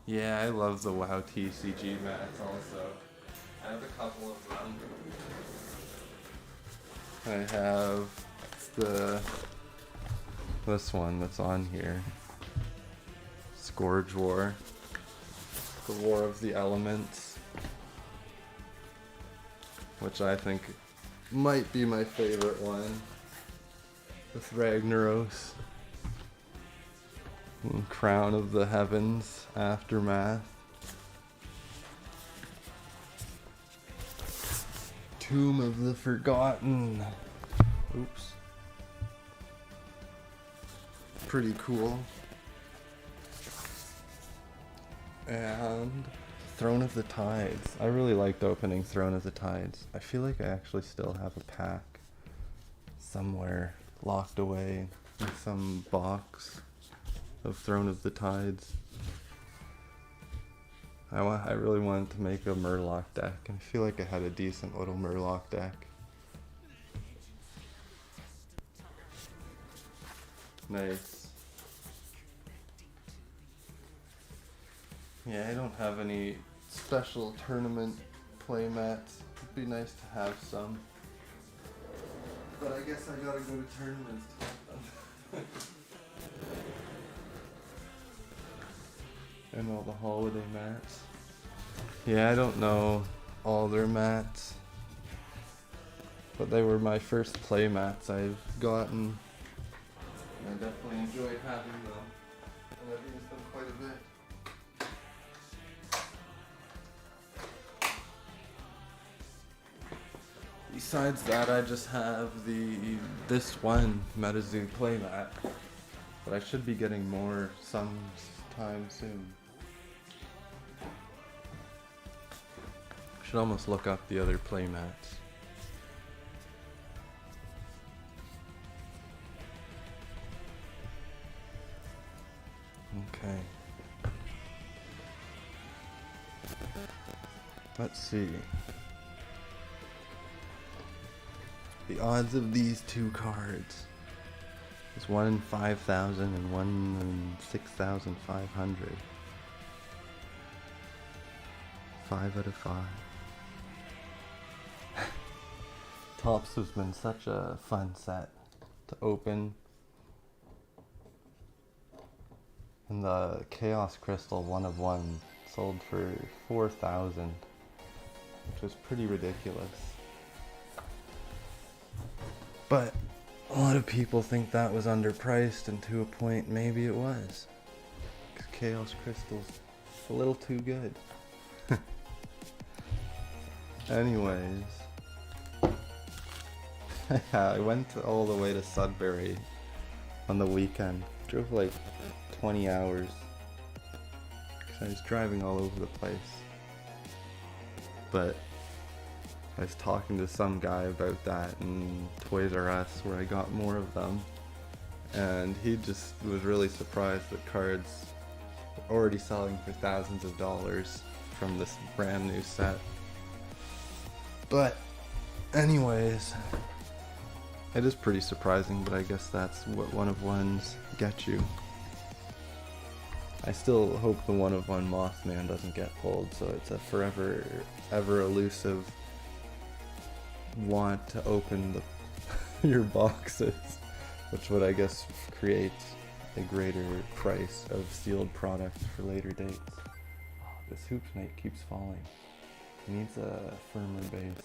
Yeah, I love the WoW TCG mats also. I have a couple of them. I have this one that's on here. Scourge War. The War of the Elements. Which I think might be my favorite one. With Ragnaros. And Crown of the Heavens. Aftermath. Tomb of the Forgotten. Oops. Pretty cool. And Throne of the Tides. I really liked opening Throne of the Tides. I feel like I actually still have a pack somewhere locked away in some box of Throne of the Tides. I really wanted to make a Murloc deck, and I feel like I had a decent little Murloc deck. Nice. Yeah, I don't have any special tournament playmats. It'd be nice to have some. But I guess I gotta go to tournaments to have them. And all the holiday mats. Yeah, I don't know all their mats. But they were my first play mats I've gotten. I definitely enjoyed having them. And I've used them quite a bit. Besides that, I just have this one MetaZoo playmat. But I should be getting more sometime soon. Should almost look up the other playmats. Okay. Let's see. The odds of these two cards is 1 in 5,000 and 1 in 6,500. 5 out of 5. Topps has been such a fun set to open. And the Chaos Crystal 1 of 1 sold for 4,000, which was pretty ridiculous. But a lot of people think that was underpriced, and to a point maybe it was. Because Chaos Crystal's a little too good. Anyways. I went all the way to Sudbury on the weekend. Drove like 20 hours. Because I was driving all over the place. But I was talking to some guy about that in Toys R Us where I got more of them. And he just was really surprised that cards were already selling for thousands of dollars from this brand new set. But anyways, it is pretty surprising, but I guess that's what 1 of 1s get you. I still hope the 1 of 1 Mothman doesn't get pulled, so it's a forever, ever elusive want to open your boxes, which would, I guess, create a greater price of sealed products for later dates. Oh, this hoop snake keeps falling. It needs a firmer base.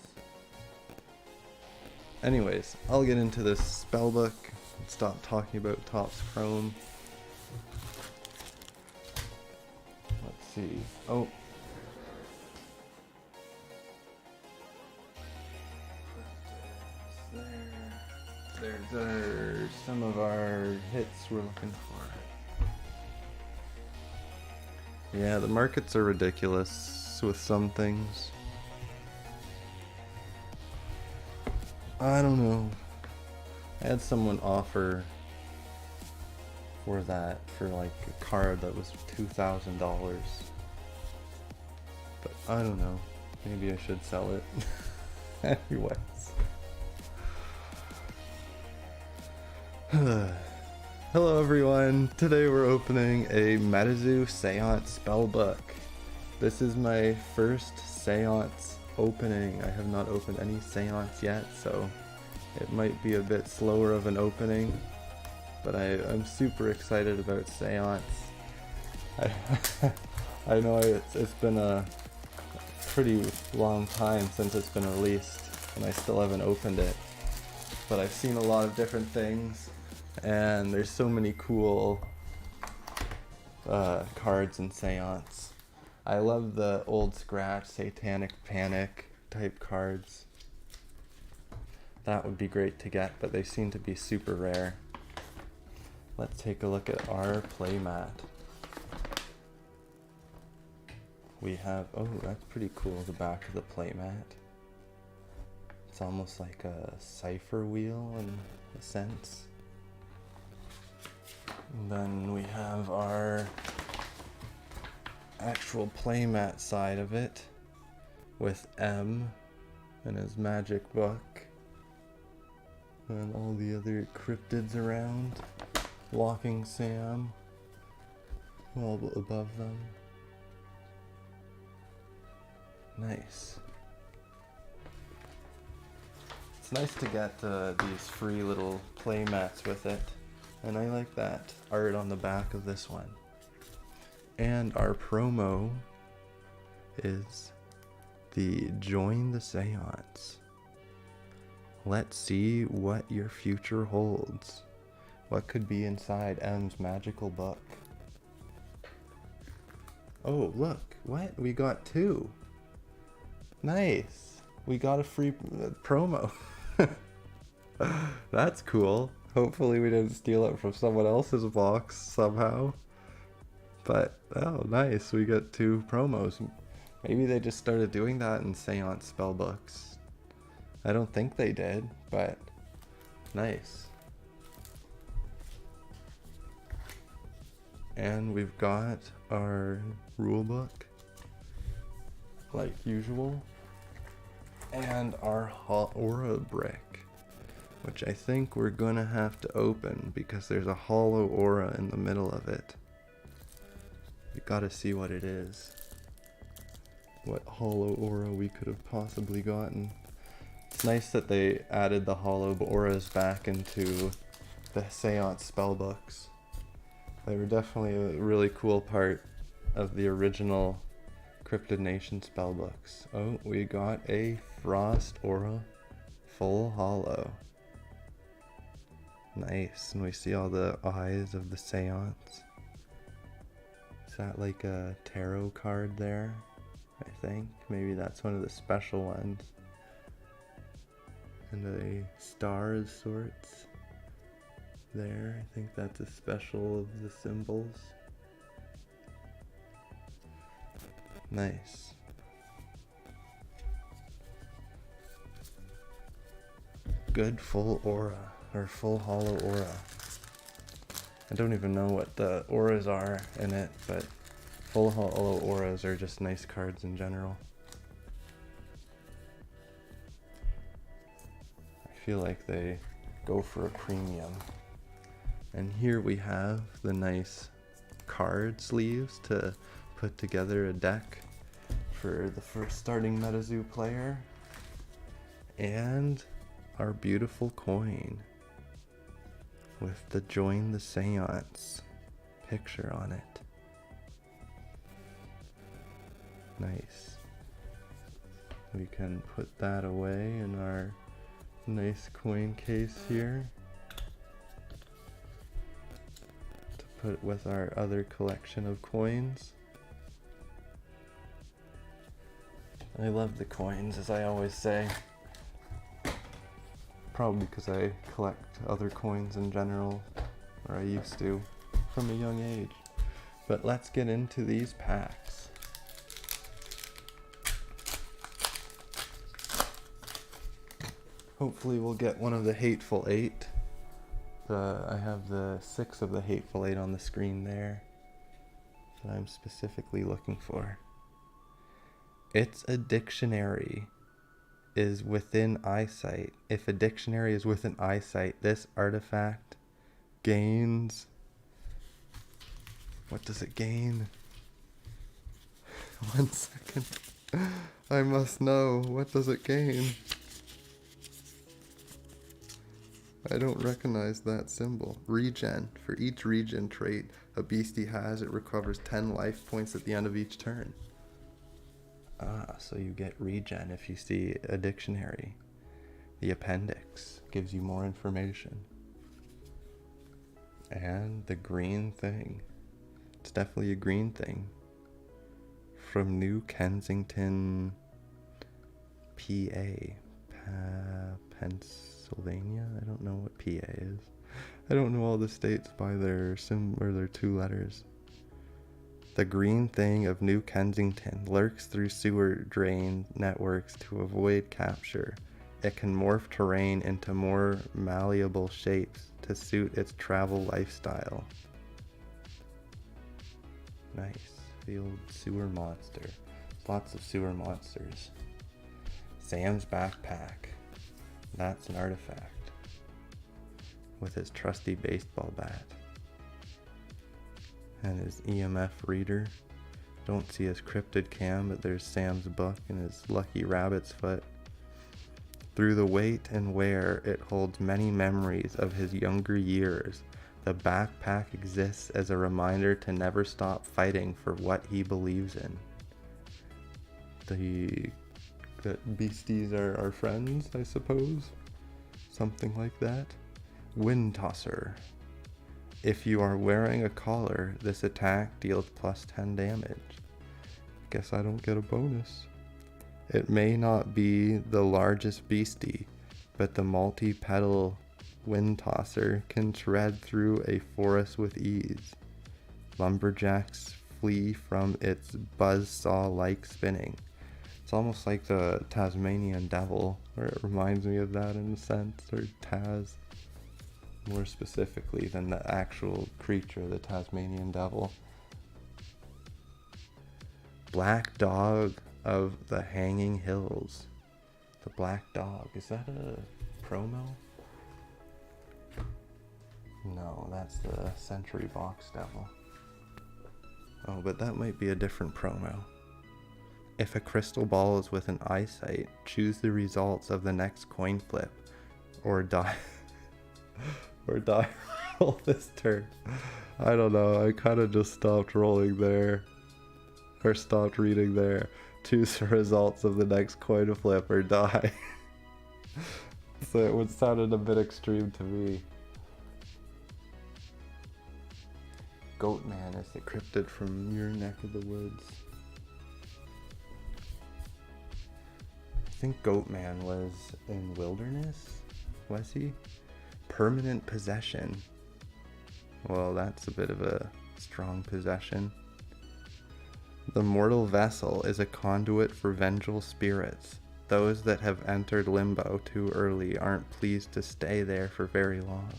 Anyways, I'll get into this spellbook and stop talking about Topps Chrome. Let's see. Oh. There's some of our hits we're looking for. Yeah, the markets are ridiculous with some things. I don't know. I had someone offer for that, for like a card that was $2,000. But I don't know, maybe I should sell it. Anyways. Hello everyone, today we're opening a METAZOO Seance spellbook. This is my first Seance opening. I have not opened any Seance yet, so it might be a bit slower of an opening, but I'm super excited about Seance. I know it's been a pretty long time since it's been released, and I still haven't opened it, but I've seen a lot of different things, and there's so many cool cards in Seance. I love the old scratch Satanic Panic type cards. That would be great to get, but they seem to be super rare. Let's take a look at our playmat. We have, oh, that's pretty cool, the back of the playmat. It's almost like a cipher wheel in a sense. And then we have our actual playmat side of it with M and his magic book and all the other cryptids around. Walking Sam all above them. Nice. It's nice to get these free little play mats with it, and I like that art on the back of this one. And our promo is the Join the Seance. Let's see what your future holds. What could be inside M's magical book? Oh, look, what? We got two. Nice. We got a free promo. That's cool. Hopefully we didn't steal it from someone else's box somehow. But, oh, nice. We got two promos. Maybe they just started doing that in Seance spellbooks. I don't think they did, but nice. And we've got our rulebook, like usual, and our aura brick, which I think we're gonna have to open because there's a hollow aura in the middle of it. We gotta see what it is. What hollow aura we could have possibly gotten. It's nice that they added the hollow auras back into the Seance spellbooks. They were definitely a really cool part of the original Cryptid Nation spellbooks. Oh, we got a Frost Aura full hollow. Nice, and we see all the eyes of the Seance. Is that like a tarot card there? I think. Maybe that's one of the special ones. And a star of sorts. There, I think that's a special of the symbols. Nice. Good full aura, or full hollow aura. I don't even know what the auras are in it, but full hollow auras are just nice cards in general. I feel like they go for a premium. And here we have the nice card sleeves to put together a deck for the first starting METAZOO player. And our beautiful coin with the Join the Seance picture on it. Nice. We can put that away in our nice coin case here. Put with our other collection of coins. I love the coins, as I always say. Probably because I collect other coins in general, or I used to, from a young age. But let's get into these packs. Hopefully we'll get one of the Hateful Eight. I have the 6 of the Hateful Eight on the screen there that I'm specifically looking for. It's a dictionary is within eyesight. If a dictionary is within eyesight, this artifact gains... What does it gain? 1 second. I must know. What does it gain? I don't recognize that symbol. Regen. For each regen trait a beastie has, it recovers 10 life points at the end of each turn. Ah, so you get regen if you see a dictionary. The appendix gives you more information. And the green thing. It's definitely a green thing. From New Kensington, PA. Pennsylvania? I don't know what PA is. I don't know all the states by their or their 2 letters. The green thing of New Kensington lurks through sewer drain networks to avoid capture. It can morph terrain into more malleable shapes to suit its travel lifestyle. Nice. The old sewer monster. Lots of sewer monsters. Sam's backpack. That's an artifact. With his trusty baseball bat. And his EMF reader. Don't see his cryptid cam, but there's Sam's book and his lucky rabbit's foot. Through the weight and wear, it holds many memories of his younger years. The backpack exists as a reminder to never stop fighting for what he believes in. That beasties are our friends, I suppose. Something like that. Wind Tosser. If you are wearing a collar, this attack deals plus 10 damage. Guess I don't get a bonus. It may not be the largest beastie, but the multi-petal Wind Tosser can shred through a forest with ease. Lumberjacks flee from its buzzsaw-like spinning. It's almost like the Tasmanian devil, or it reminds me of that in a sense, or Taz, more specifically than the actual creature, the Tasmanian devil. Black Dog of the Hanging Hills. The Black Dog, is that a promo? No, that's the Century Box Devil. Oh, but that might be a different promo. If a crystal ball is within eyesight, choose the results of the next coin flip, or die, roll this turn. I don't know, I kind of just stopped rolling there, or stopped reading there. Choose the results of the next coin flip or die. So it would sounded a bit extreme to me. Goatman is the cryptid from your neck of the woods. I think Goatman was in Wilderness, was he? Permanent possession. Well, that's a bit of a strong possession. The mortal vessel is a conduit for vengeful spirits. Those that have entered limbo too early aren't pleased to stay there for very long.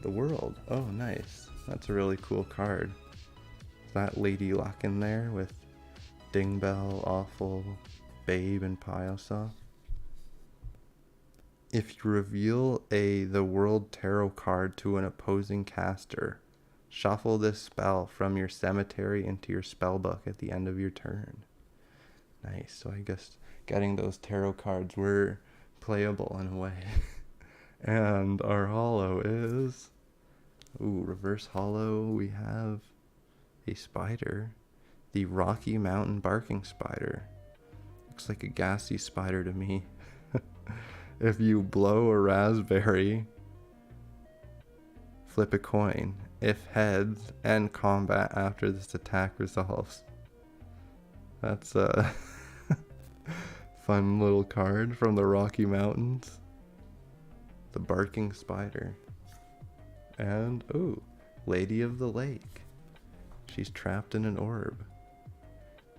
The World. Oh, nice. That's a really cool card. Is that Lady Luck in there with Dingbell, Awful, Babe, and Piosaw? If you reveal the World Tarot card to an opposing caster, shuffle this spell from your cemetery into your spellbook at the end of your turn. Nice. So I guess getting those tarot cards were playable in a way. And our holo is... Ooh, reverse holo. We have a spider. The Rocky Mountain Barking Spider. Looks like a gassy spider to me. If you blow a raspberry, flip a coin. If heads, end combat after this attack resolves. That's a fun little card from the Rocky Mountains. The Barking Spider. And, ooh, Lady of the Lake. She's trapped in an orb.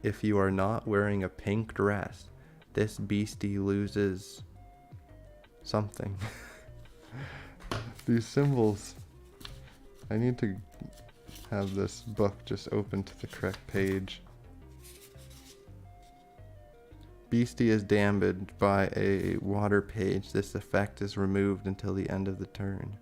If you are not wearing a pink dress, this beastie loses something. These symbols. I need to have this book just open to the correct page. Beastie is damaged by a water page. This effect is removed until the end of the turn.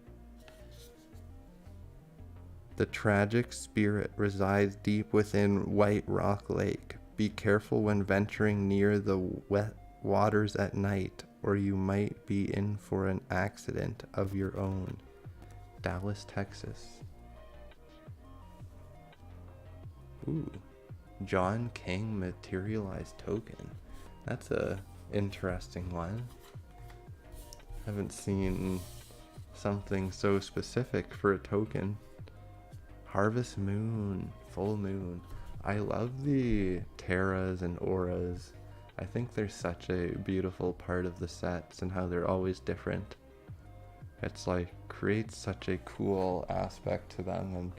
The tragic spirit resides deep within White Rock Lake. Be careful when venturing near the wet waters at night, or you might be in for an accident of your own. Dallas, Texas. Ooh, John King materialized token. That's a interesting one. Haven't seen something so specific for a token. Harvest Moon, full moon. I love the Terras and Auras. I think they're such a beautiful part of the sets and how they're always different. It's like creates such a cool aspect to them, and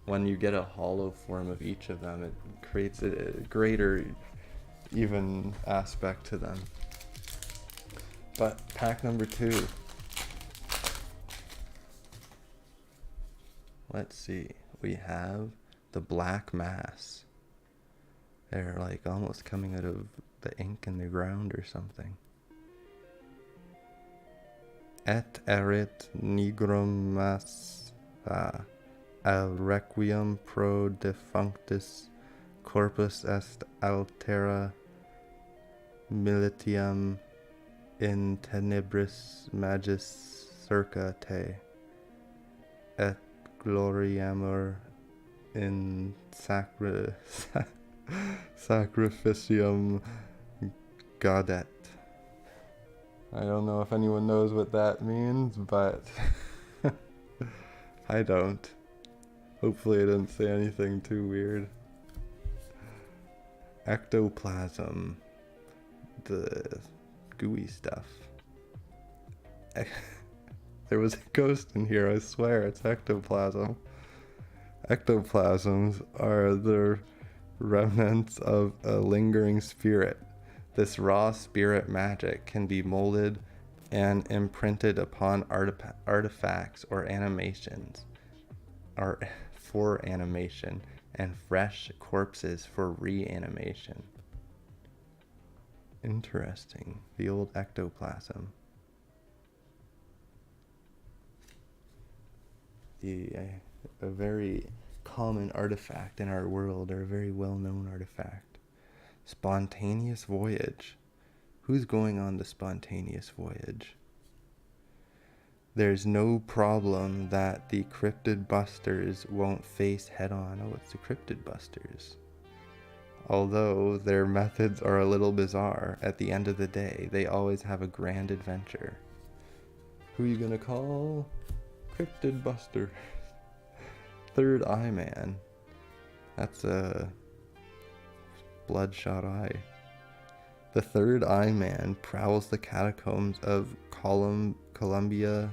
when you get a hollow form of each of them, it creates a greater even aspect to them. But pack number 2. Let's see. We have the Black Mass. They're like almost coming out of the ink in the ground or something. Et erit nigrum mas al requiem pro defunctis corpus est altera militium in tenebris magis circa te, et gloriamur in sacrificium gaudet. I don't know if anyone knows what that means, but I don't. Hopefully I didn't say anything too weird. Ectoplasm. The gooey stuff. There was a ghost in here, I swear, it's ectoplasm. Ectoplasms are the remnants of a lingering spirit. This raw spirit magic can be molded and imprinted upon artifacts or animations, or for animation, and fresh corpses for reanimation. Interesting. The old ectoplasm. A very common artifact in our world, or a very well-known artifact. Spontaneous voyage. Who's going on the spontaneous voyage? There's no problem that the Cryptid Busters won't face head-on. Oh, it's the Cryptid Busters. Although their methods are a little bizarre, at the end of the day, they always have a grand adventure. Who are you gonna call? Cryptid Buster. Third Eye Man. That's a bloodshot eye. The Third Eye Man prowls the catacombs of Columbia,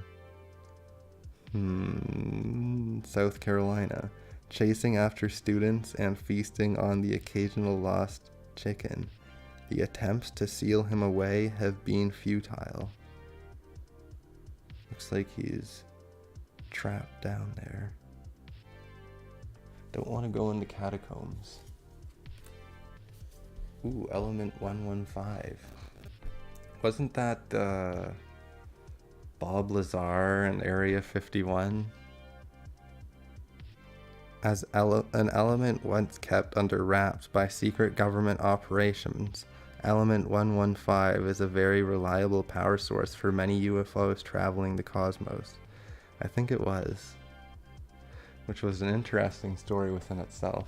South Carolina, chasing after students and feasting on the occasional lost chicken. The attempts to seal him away have been futile. Looks like he's trapped down there. Don't want to go into catacombs. Ooh, Element 115. Wasn't that Bob Lazar in Area 51? As an element once kept under wraps by secret government operations, Element 115 is a very reliable power source for many UFOs traveling the cosmos. I think it was. Which was an interesting story within itself.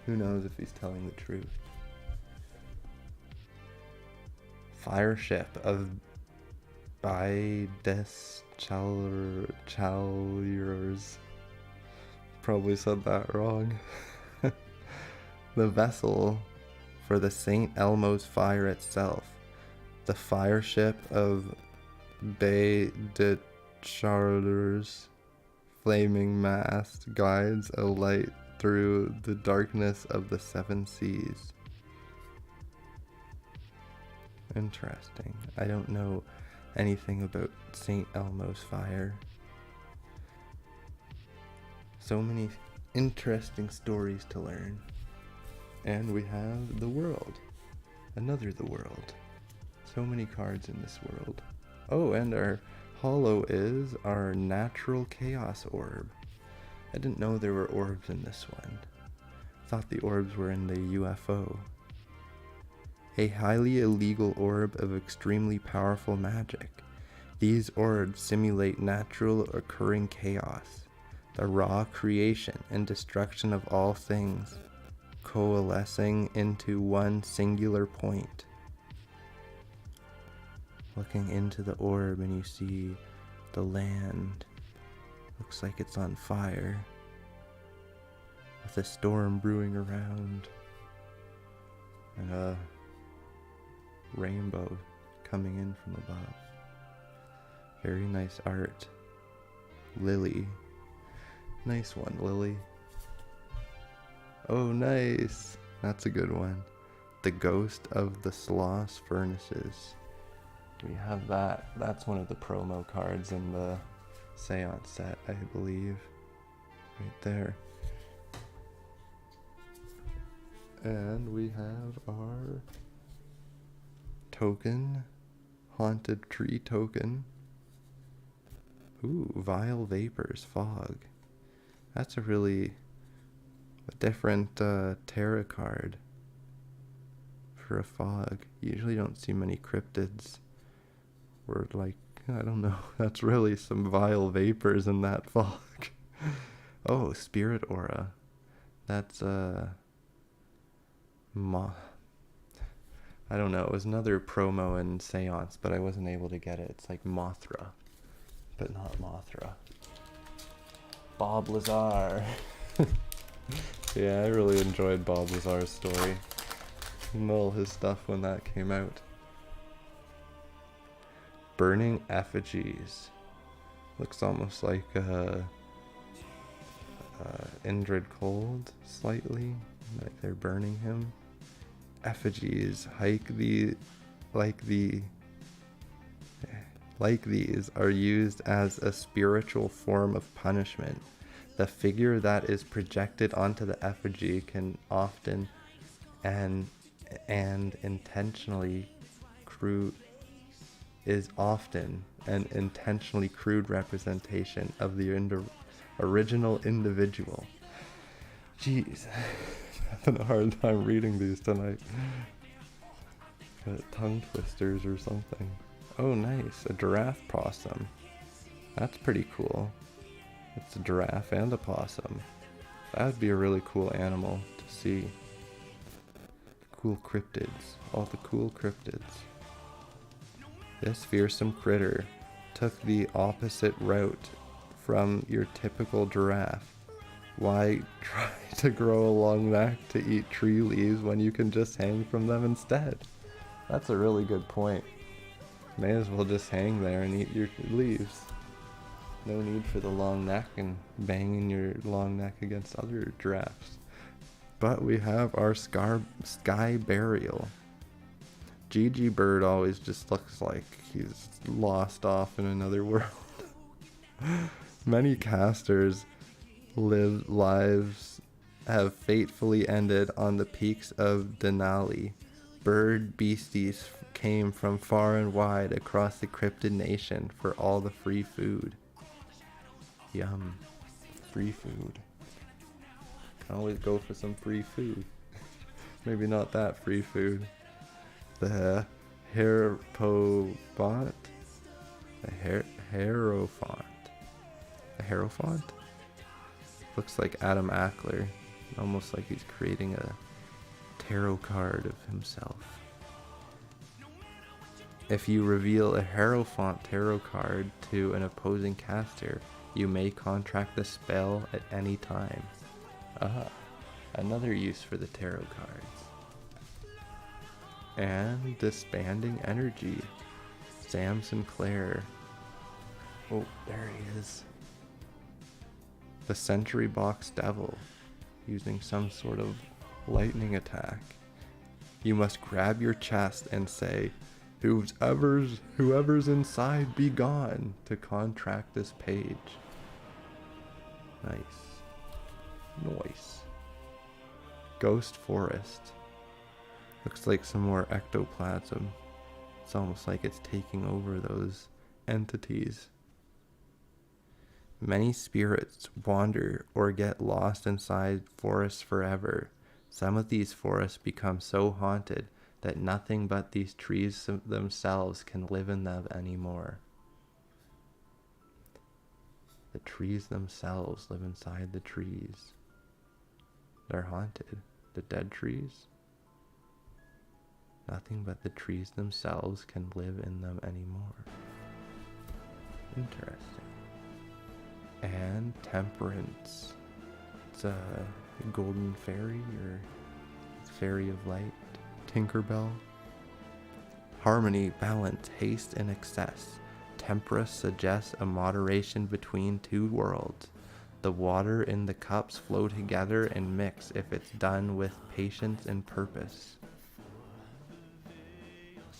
Who knows if he's telling the truth. Fireship of Bides Chaleurs. Probably said that wrong. The vessel for the St. Elmo's fire itself. The fireship of Baie de Chaleurs flaming mast guides a light through the darkness of the seven seas. Interesting. I don't know anything about St. Elmo's fire. So many interesting stories to learn. And we have the world. Another the world. So many cards in this world. Oh, and our holo is our natural chaos orb. I didn't know there were orbs in this one. Thought the orbs were in the UFO. A highly illegal orb of extremely powerful magic. These orbs simulate natural occurring chaos, the raw creation and destruction of all things, coalescing into one singular point. Looking into the orb and you see the land. Looks like it's on fire, with a storm brewing around, and a rainbow coming in from above. Very nice art. Lily. Nice one, Lily. Oh, nice. That's a good one. The Ghost of the Sloss Furnaces. We have that. That's one of the promo cards in the Seance set, I believe. Right there. And we have our token. Haunted Tree token. Ooh, Vile Vapors Fog. That's a really different tarot card for a fog. You usually don't see many cryptids where, like, I don't know, that's really some vile vapors in that fog. Oh, Spirit Aura. That's I don't know, it was another promo in Seance, but I wasn't able to get it. It's like Mothra, but not Mothra. Bob Lazar. Yeah, I really enjoyed Bob Lazar's story and all his stuff when that came out. Burning Effigies. Looks almost like Indrid Cold, slightly, like they're burning him. Effigies, like these are used as a spiritual form of punishment. The figure that is projected onto the effigy can often and intentionally crude representation of the original individual. Jeez, I'm having a hard time reading these tonight. Got tongue twisters or something. Oh, nice, a giraffe possum. That's pretty cool. It's a giraffe and a possum. That would be a really cool animal to see. Cool cryptids. All the cool cryptids. This fearsome critter took the opposite route from your typical giraffe. Why try to grow a long neck to eat tree leaves when you can just hang from them instead? That's a really good point. May as well just hang there and eat your leaves. No need for the long neck and banging your long neck against other giraffes. But we have our sky burial. Gigi Bird always just looks like he's lost off in another world. Many casters' lives have fatefully ended on the peaks of Denali. Bird beasties came from far and wide across the cryptid nation for all the free food. Yum. Free food. Can always go for some free food. Maybe not that free food. The Hierophant. The Hierophant. The Hierophant? Looks like Adam Ackler. Almost like he's creating a tarot card of himself. If you reveal a Hierophant tarot card to an opposing caster, you may contract the spell at any time. Another use for the tarot cards. And Disbanding Energy. Sam Sinclair. Oh, there he is. The Century Box Devil, using some sort of lightning attack. You must grab your chest and say, Whoever's inside, be gone to contract this page. Nice. Nice. Ghost Forest. Looks like some more ectoplasm. It's almost like it's taking over those entities. Many spirits wander or get lost inside forests forever. Some of these forests become so haunted that nothing but these trees themselves can live in them anymore. The trees themselves live inside the trees. They're haunted. The dead trees. Nothing but the trees themselves can live in them anymore. Interesting. And Temperance. It's a golden fairy or fairy of light. Tinkerbell. Harmony, balance, haste, and excess. Temperance suggests a moderation between two worlds. The water in the cups flow together and mix if it's done with patience and purpose.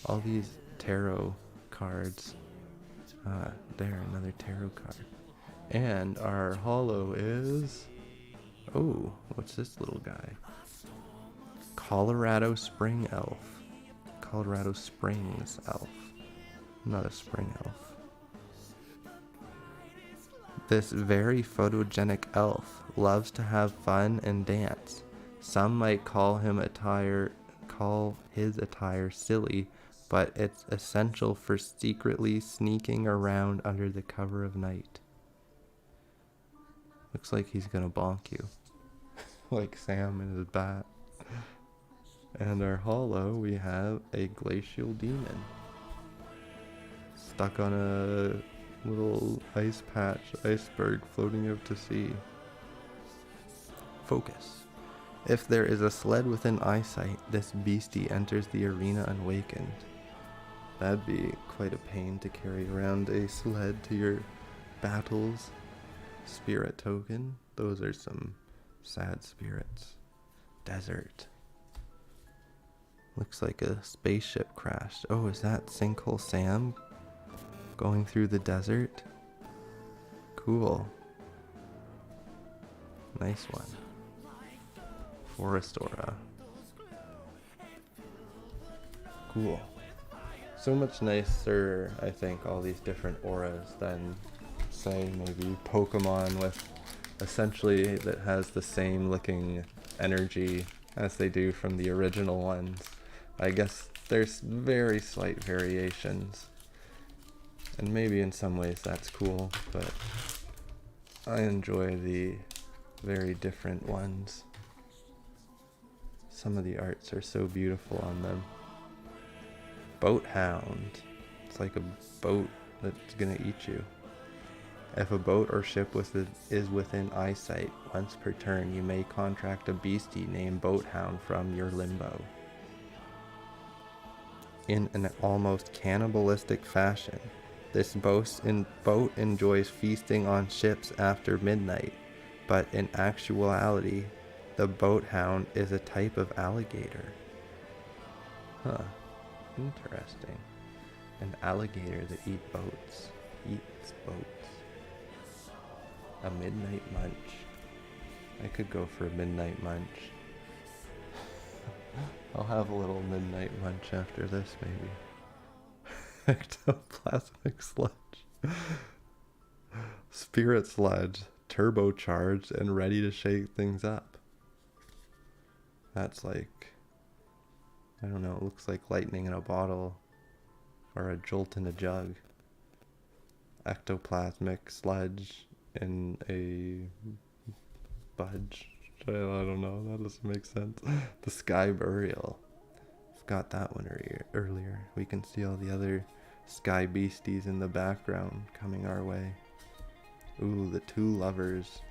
All these tarot cards. There, another tarot card. And our holo is... Oh, what's this little guy? Colorado Spring Elf. Colorado Springs Elf. Not a spring elf. This very photogenic elf loves to have fun and dance. Some might call his attire silly, but it's essential for secretly sneaking around under the cover of night. Looks like he's gonna bonk you. Like Sam and his bat. And our holo, we have a glacial demon. Stuck on a little ice patch, iceberg floating out to sea. Focus. If there is a sled within eyesight, this beastie enters the arena unawakened. That'd be quite a pain to carry around a sled to your battles. Spirit token. Those are some sad spirits. Desert. Looks like a spaceship crashed. Oh, is that Sinkhole Sam going through the desert? Cool. Nice one. Forest aura. Cool. So much nicer, I think, all these different auras than, say, maybe Pokemon with essentially that has the same looking energy as they do from the original ones. I guess there's very slight variations, and maybe in some ways that's cool, but I enjoy the very different ones. Some of the arts are so beautiful on them. Boat hound. It's like a boat that's gonna eat you. If a boat or ship is within eyesight, once per turn you may contract a beastie named Boat Hound from your limbo. In an almost cannibalistic fashion, this boat enjoys feasting on ships after midnight, but in actuality, the Boat Hound is a type of alligator. Huh. Interesting. An alligator that eats boats. A midnight munch. I could go for a midnight munch. I'll have a little midnight munch after this, maybe. Ectoplasmic sludge. Spirit sludge. Turbocharged and ready to shake things up. That's like... I don't know, it looks like lightning in a bottle. Or a jolt in a jug. Ectoplasmic sludge in a budge. I don't know, that doesn't make sense. The sky burial. Got that one earlier. We can see all the other sky beasties in the background coming our way. Ooh, the two lovers.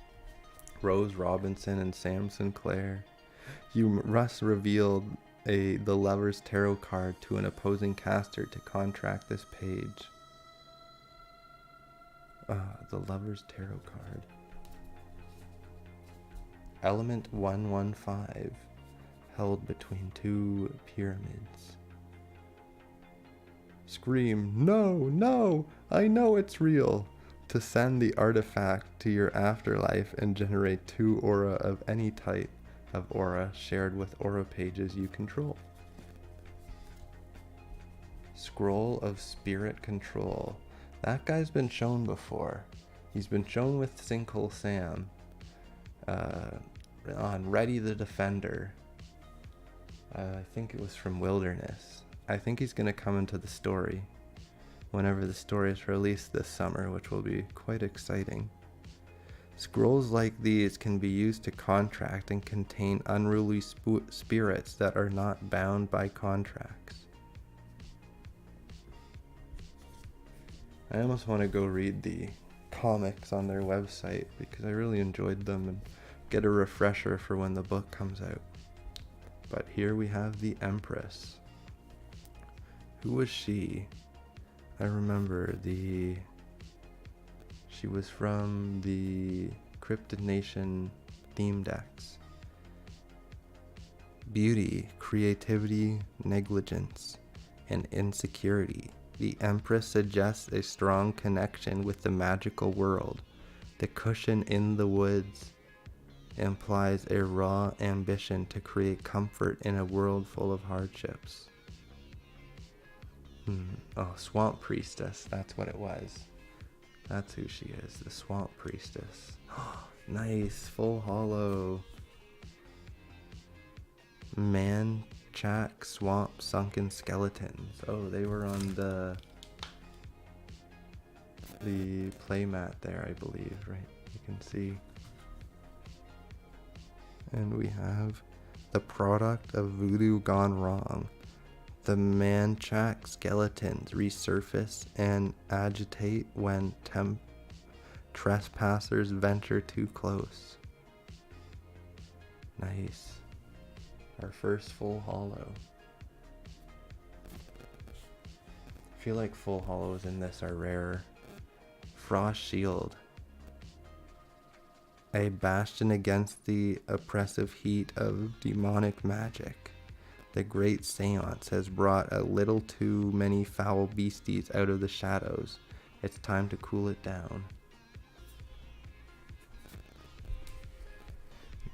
Rose Robinson and Sam Sinclair. Russ revealed the lover's tarot card to an opposing caster to contract this page. The lover's tarot card. Element 115, held between two pyramids. Scream, "No, no, I know it's real," to send the artifact to your afterlife and generate 2 aura of any type of aura shared with aura pages you control. Scroll of Spirit Control. That guy's been shown before. He's been shown with Sinkhole Sam on Ready the Defender. I think it was from Wilderness. I think he's going to come into the story whenever the story is released this summer, which will be quite exciting. Scrolls like these can be used to contract and contain unruly spirits that are not bound by contracts. I almost want to go read the comics on their website because I really enjoyed them and get a refresher for when the book comes out. But here we have the Empress. Who was she? I remember she was from the Cryptid Nation theme decks. Beauty, creativity, negligence, and insecurity. The Empress suggests a strong connection with the magical world. The cushion in the woods implies a raw ambition to create comfort in a world full of hardships. Oh, Swamp Priestess, that's what it was. That's who she is, the Swamp Priestess. Nice, full hollow. Manchac Swamp Sunken Skeletons. Oh, they were on the playmat there, I believe, right? You can see. And we have the product of voodoo gone wrong. The Manchac skeletons resurface and agitate when trespassers venture too close. Nice. Our first full hollow. I feel like full hollows in this are rare. Frost Shield. A bastion against the oppressive heat of demonic magic. The great seance has brought a little too many foul beasties out of the shadows. It's time to cool it down.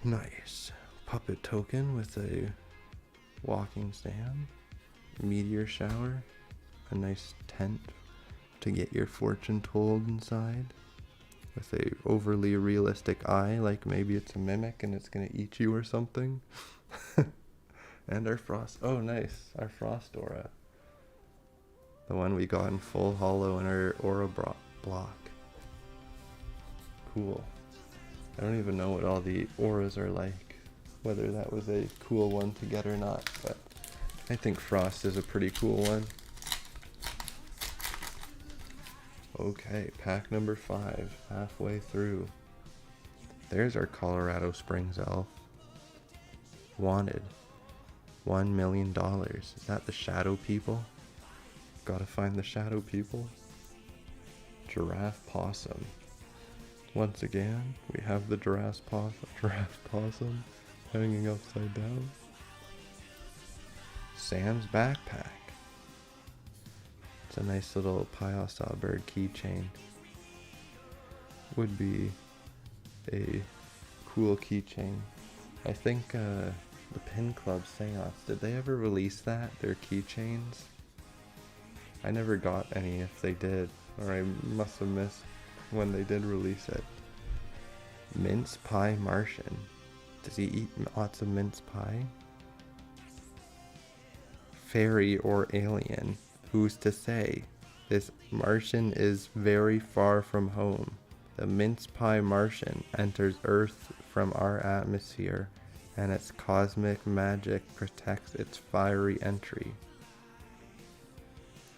Nice. Puppet token with a walking stand. Meteor shower. A nice tent to get your fortune told inside. With a overly realistic eye, like maybe it's a mimic and it's gonna eat you or something. And our frost, oh nice, our frost aura. The one we got in full hollow in our aura block. Cool. I don't even know what all the auras are like, whether that was a cool one to get or not, but I think frost is a pretty cool one. Okay, pack number 5, halfway through. There's our Colorado Springs elf. Wanted. $1 million. Is that the shadow people? Gotta find the shadow people. Giraffe possum. Once again, we have the giraffe possum hanging upside down. Sam's backpack. It's a nice little Pyasa bird keychain. Would be a cool keychain. I think the Pin Club Seance, did they ever release that? Their keychains? I never got any if they did, or I must have missed when they did release it. Mince Pie Martian. Does he eat lots of mince pie? Fairy or alien? Who's to say? This Martian is very far from home. The mince pie Martian enters Earth from our atmosphere, and its cosmic magic protects its fiery entry.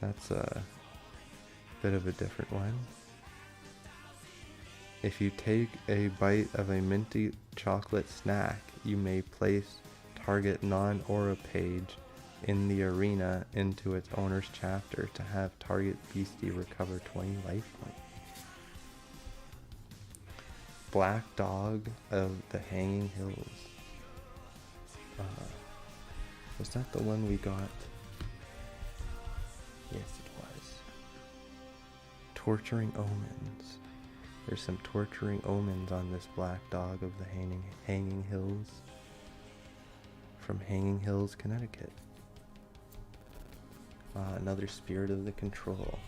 That's a bit of a different one. If you take a bite of a minty chocolate snack, you may place target non-aura page in the arena into its owner's chapter to have target beastie recover 20 life points. Black Dog of the Hanging Hills. Was that the one we got? Yes, it torturing omens. There's some torturing omens on this black dog of the Hanging Hills. From Hanging Hills, Connecticut. Another spirit of the control.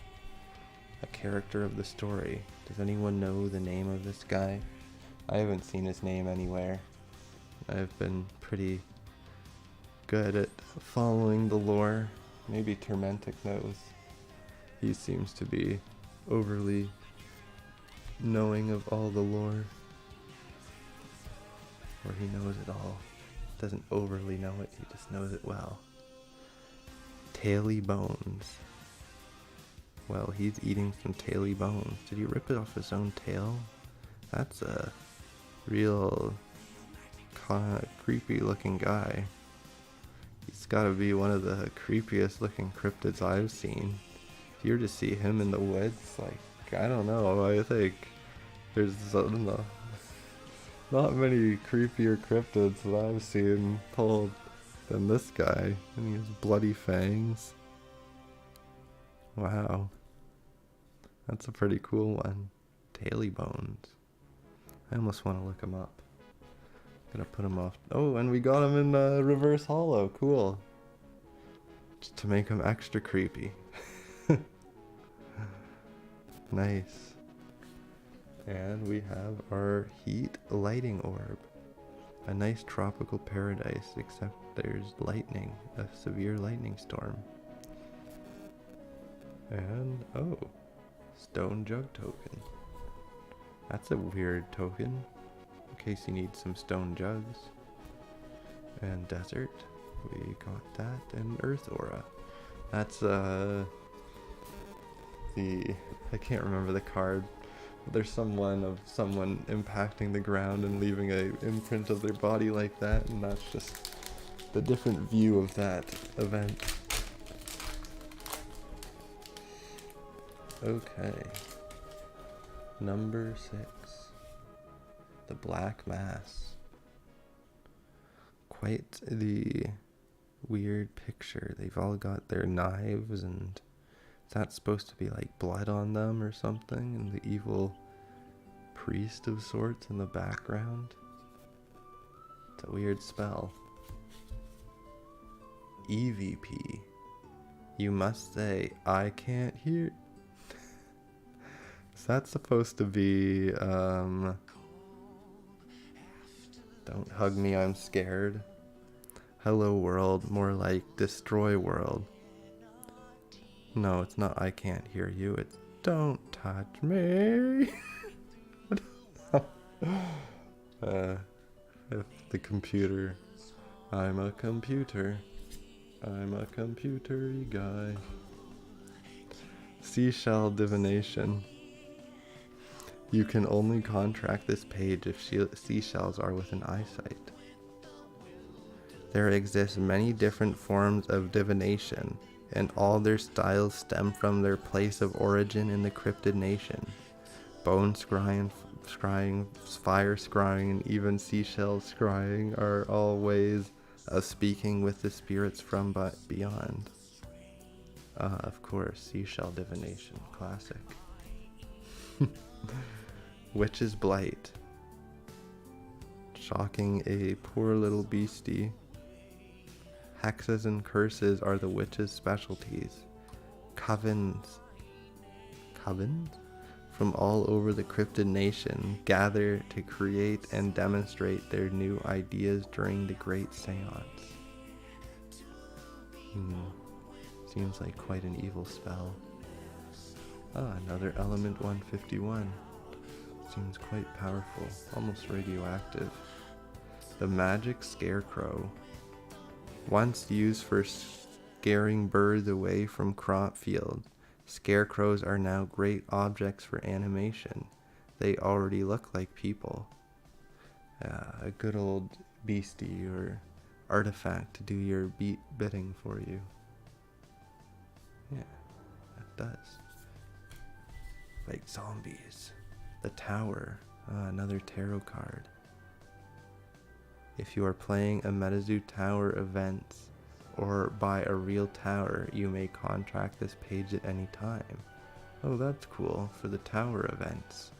A character of the story. Does anyone know the name of this guy? I haven't seen his name anywhere. I've been pretty good at following the lore. Maybe Tormentic knows. He seems to be overly knowing of all the lore. Or he knows it all. Doesn't overly know it, he just knows it well. Taily bones. Well, he's eating some taily bones. Did he rip it off his own tail? That's a real creepy looking guy. He's gotta be one of the creepiest looking cryptids I've seen. If you were to see him in the woods, like, I don't know, I think there's not many creepier cryptids that I've seen pulled than this guy. And he has bloody fangs. Wow. That's a pretty cool one. Taily bones. I almost want to look him up. Gonna put him off. Oh, and we got him in reverse hollow. Cool. Just to make him extra creepy. Nice. And we have our heat lighting orb. A nice tropical paradise, except there's lightning, a severe lightning storm. And, oh, stone jug token. That's a weird token, in case you need some stone jugs. And desert, we got that, and earth aura. That's, I can't remember the card. There's someone impacting the ground and leaving a imprint of their body like that, and that's just the different view of that event. Okay. Number 6. The Black Mass. Quite the weird picture. They've all got their knives, and is that supposed to be like blood on them or something? And the evil priest of sorts in the background. It's a weird spell. EVP. You must say, I can't hear. Is that supposed to be, don't hug me, I'm scared? Hello world, more like destroy world. No, it's not I can't hear you, it's don't touch me. If the computer, I'm a computer guy. Seashell divination. You can only contract this page if seashells are within eyesight. There exist many different forms of divination, and all their styles stem from their place of origin in the cryptid nation. Bone scrying, fire scrying, and even seashell scrying are all ways of speaking with the spirits from beyond. Of course, seashell divination, classic. Witch's blight. Shocking a poor little beastie. Hexes and curses are the witch's specialties. Covens from all over the cryptid nation gather to create and demonstrate their new ideas during the great seance. Seems like quite an evil spell. Another element 151. Seems quite powerful, almost radioactive. The magic scarecrow. Once used for scaring birds away from crop fields, scarecrows are now great objects for animation. They already look like people. A good old beastie or artifact to do your bidding for you. Yeah, that does. Fight zombies. The Tower. Another tarot card. If you are playing a MetaZoo Tower event or buy a real tower, you may contract this page at any time. Oh, that's cool, for the tower events.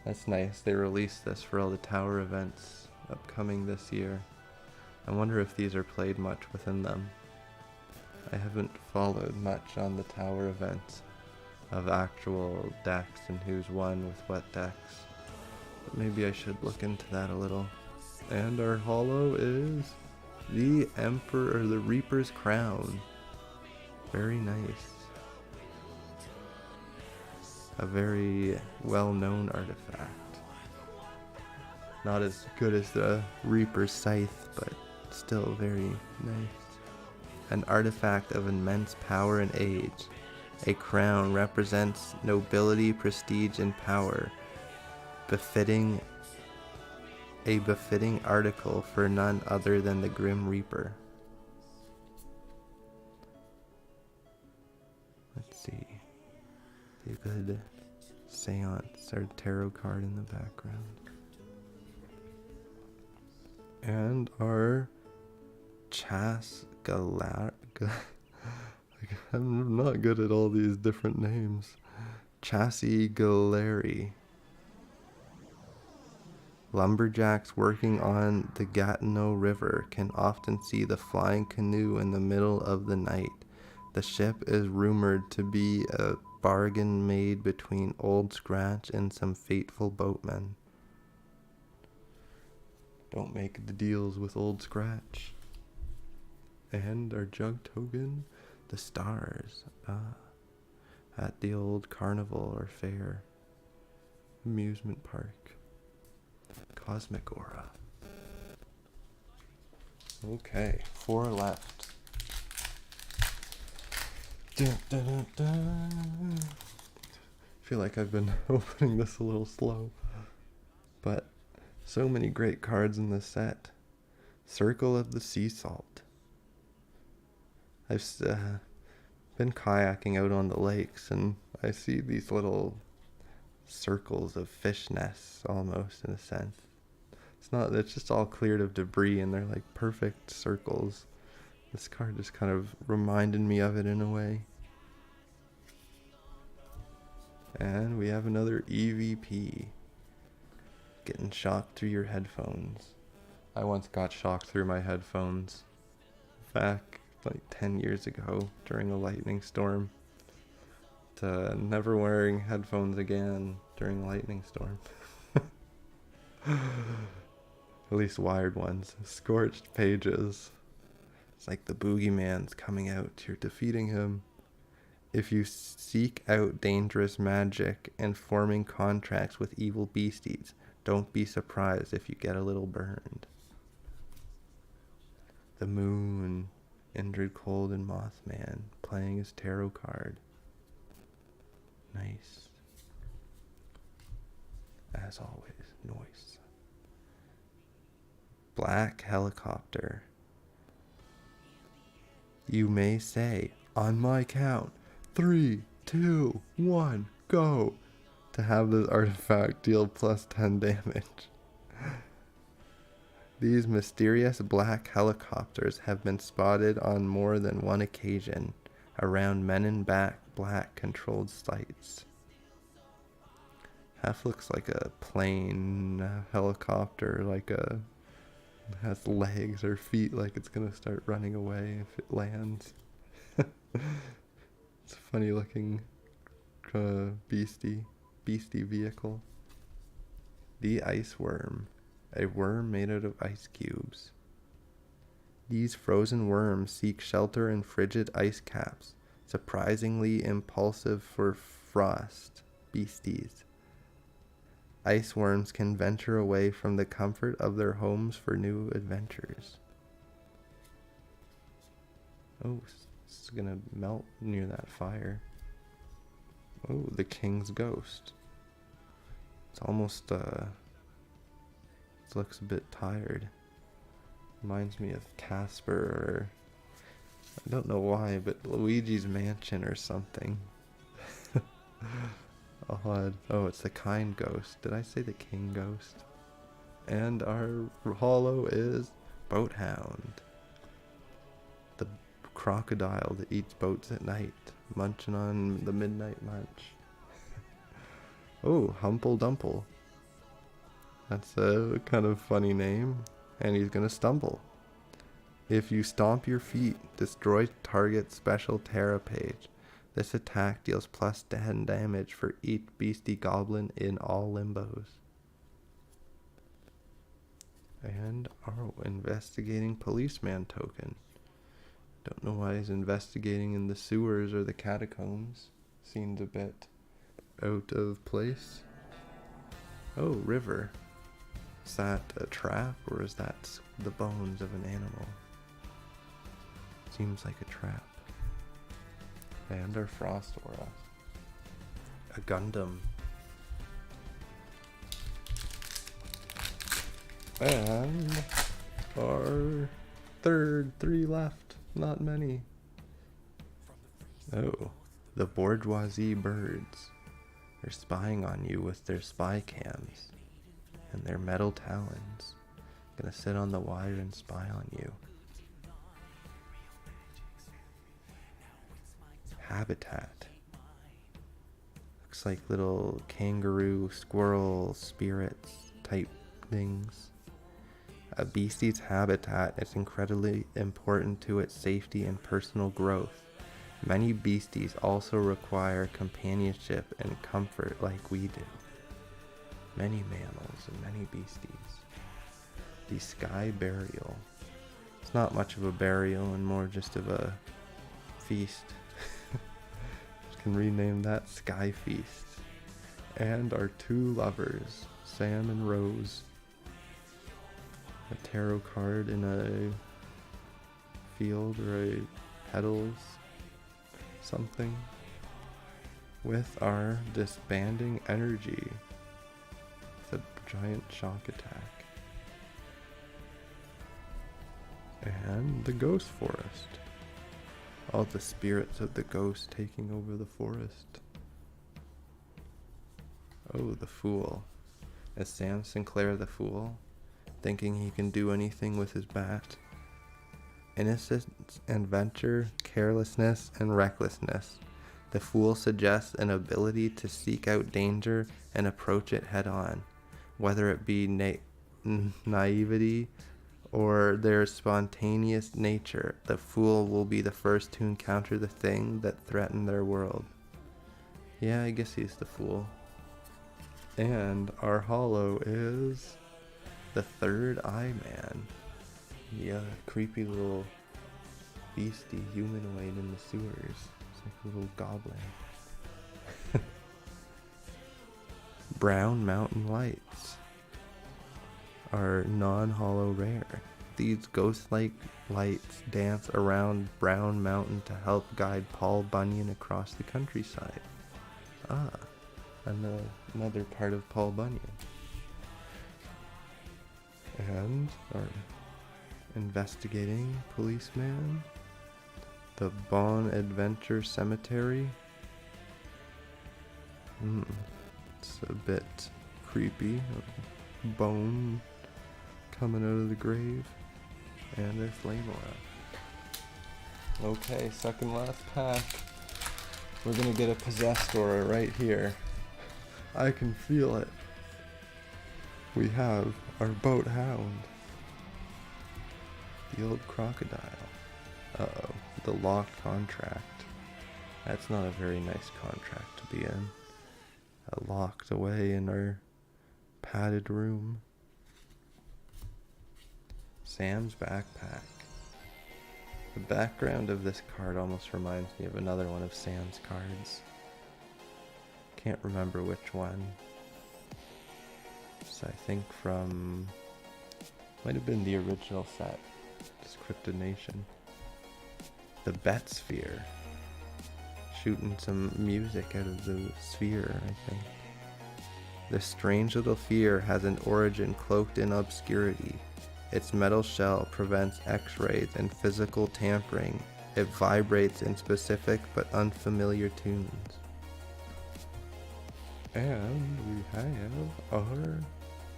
That's nice, they released this for all the tower events upcoming this year. I wonder if these are played much within them. I haven't followed much on the tower events of actual decks and who's won with what decks. But maybe I should look into that a little. And our holo is the Emperor, or the Reaper's Crown. Very nice. A very well-known artifact. Not as good as the Reaper's Scythe, but still very nice. An artifact of immense power and age. A crown represents nobility, prestige, and power, befitting article for none other than the Grim Reaper. Let's see. A good seance or tarot card in the background. And our I'm not good at all these different names. Chassis Galeri. Lumberjacks working on the Gatineau River can often see the flying canoe in the middle of the night. The ship is rumored to be a bargain made between Old Scratch and some fateful boatmen. Don't make the deals with Old Scratch. And our jug token, the stars. At the old carnival or fair. Amusement park. Cosmic Aura. Okay, 4 left. Dun, dun, dun, dun. I feel like I've been opening this a little slow. But so many great cards in this set. Circle of the Sea Salt. I've been kayaking out on the lakes and I see these little circles of fish nests almost, in a sense. It's just all cleared of debris and they're like perfect circles. This card just kind of reminded me of it in a way. And we have another EVP. Getting shocked through your headphones. I once got shocked through my headphones back like 10 years ago during a lightning storm. To never wearing headphones again during a lightning storm. At least wired ones. Scorched pages. It's like the boogeyman's coming out. You're defeating him. If you seek out dangerous magic and forming contracts with evil beasties, don't be surprised if you get a little burned. The Moon. Indrid Cold and Mothman playing his tarot card. Nice. As always, noise. Black Helicopter. You may say, on my count, 3, 2, 1, go, to have this artifact deal plus 10 damage. These mysterious black helicopters have been spotted on more than one occasion around Men in Black controlled sites. Half looks like a plane helicopter, has legs or feet, like it's gonna start running away if it lands. It's a funny looking beastie vehicle. The Ice Worm. A worm made out of ice cubes. These frozen worms seek shelter in frigid ice caps, surprisingly impulsive for frost beasties. Ice worms can venture away from the comfort of their homes for new adventures. Oh, it's gonna melt near that fire. Oh, the King's Ghost. It's almost, it looks a bit tired. Reminds me of Casper, or I don't know why, but Luigi's Mansion or something. Odd. Oh, it's the Kind Ghost. Did I say the King Ghost? And our holo is Boathound. The crocodile that eats boats at night, munching on the midnight munch. Oh, Humple Dumple. That's a kind of funny name. And he's gonna stumble. If you stomp your feet, destroy target special Terra page. This attack deals plus 10 damage for each beastie goblin in all limbos. And our investigating policeman token. Don't know why he's investigating in the sewers or the catacombs. Seems a bit out of place. Oh, river. Is that a trap or is that the bones of an animal? Seems like a trap. And our frost aura. A Gundam. And our third, 3 left. Not many. Oh, the bourgeoisie birds. They're spying on you with their spy cams and their metal talons. Gonna sit on the wire and spy on you. Habitat. Looks like little kangaroo, squirrel, spirits type things. A beastie's habitat is incredibly important to its safety and personal growth. Many beasties also require companionship and comfort like we do. Many mammals and many beasties. The sky burial. It's not much of a burial and more just of a feast. Can rename that Sky Feast. And our 2 lovers, Sam and Rose. A tarot card in a field or a petals something with our disbanding energy with a giant shock attack. And the ghost forest. All the spirits of the ghost taking over the forest. Oh, the fool. Is Sam Sinclair the fool? Thinking he can do anything with his bat? Innocence and venture, carelessness and recklessness. The fool suggests an ability to seek out danger and approach it head on, whether it be naivety or their spontaneous nature. The fool will be the first to encounter the thing that threatened their world. Yeah, I guess he's the fool. And our holo is the Third Eye Man. Yeah, creepy little beastie humanoid in the sewers. It's like a little goblin. Brown Mountain Lights are non-holo rare. These ghost-like lights dance around Brown Mountain to help guide Paul Bunyan across the countryside. Ah, another part of Paul Bunyan. And our investigating policeman, the Bon Adventure Cemetery. It's a bit creepy. A bone coming out of the grave. And their flame aura. Okay, second last pack. We're gonna get a possessed aura right here. I can feel it. We have our boat hound. The old crocodile. Uh-oh, the locked contract. That's not a very nice contract to be in. Locked away in our padded room. Sam's backpack. The background of this card almost reminds me of another one of Sam's cards. Can't remember which one. It's, I think from... might have been the original set. Just Cryptid Nation. The Bet Sphere. Shooting some music out of the sphere, I think. This strange little sphere has an origin cloaked in obscurity. Its metal shell prevents X-rays and physical tampering. It vibrates in specific but unfamiliar tunes. And we have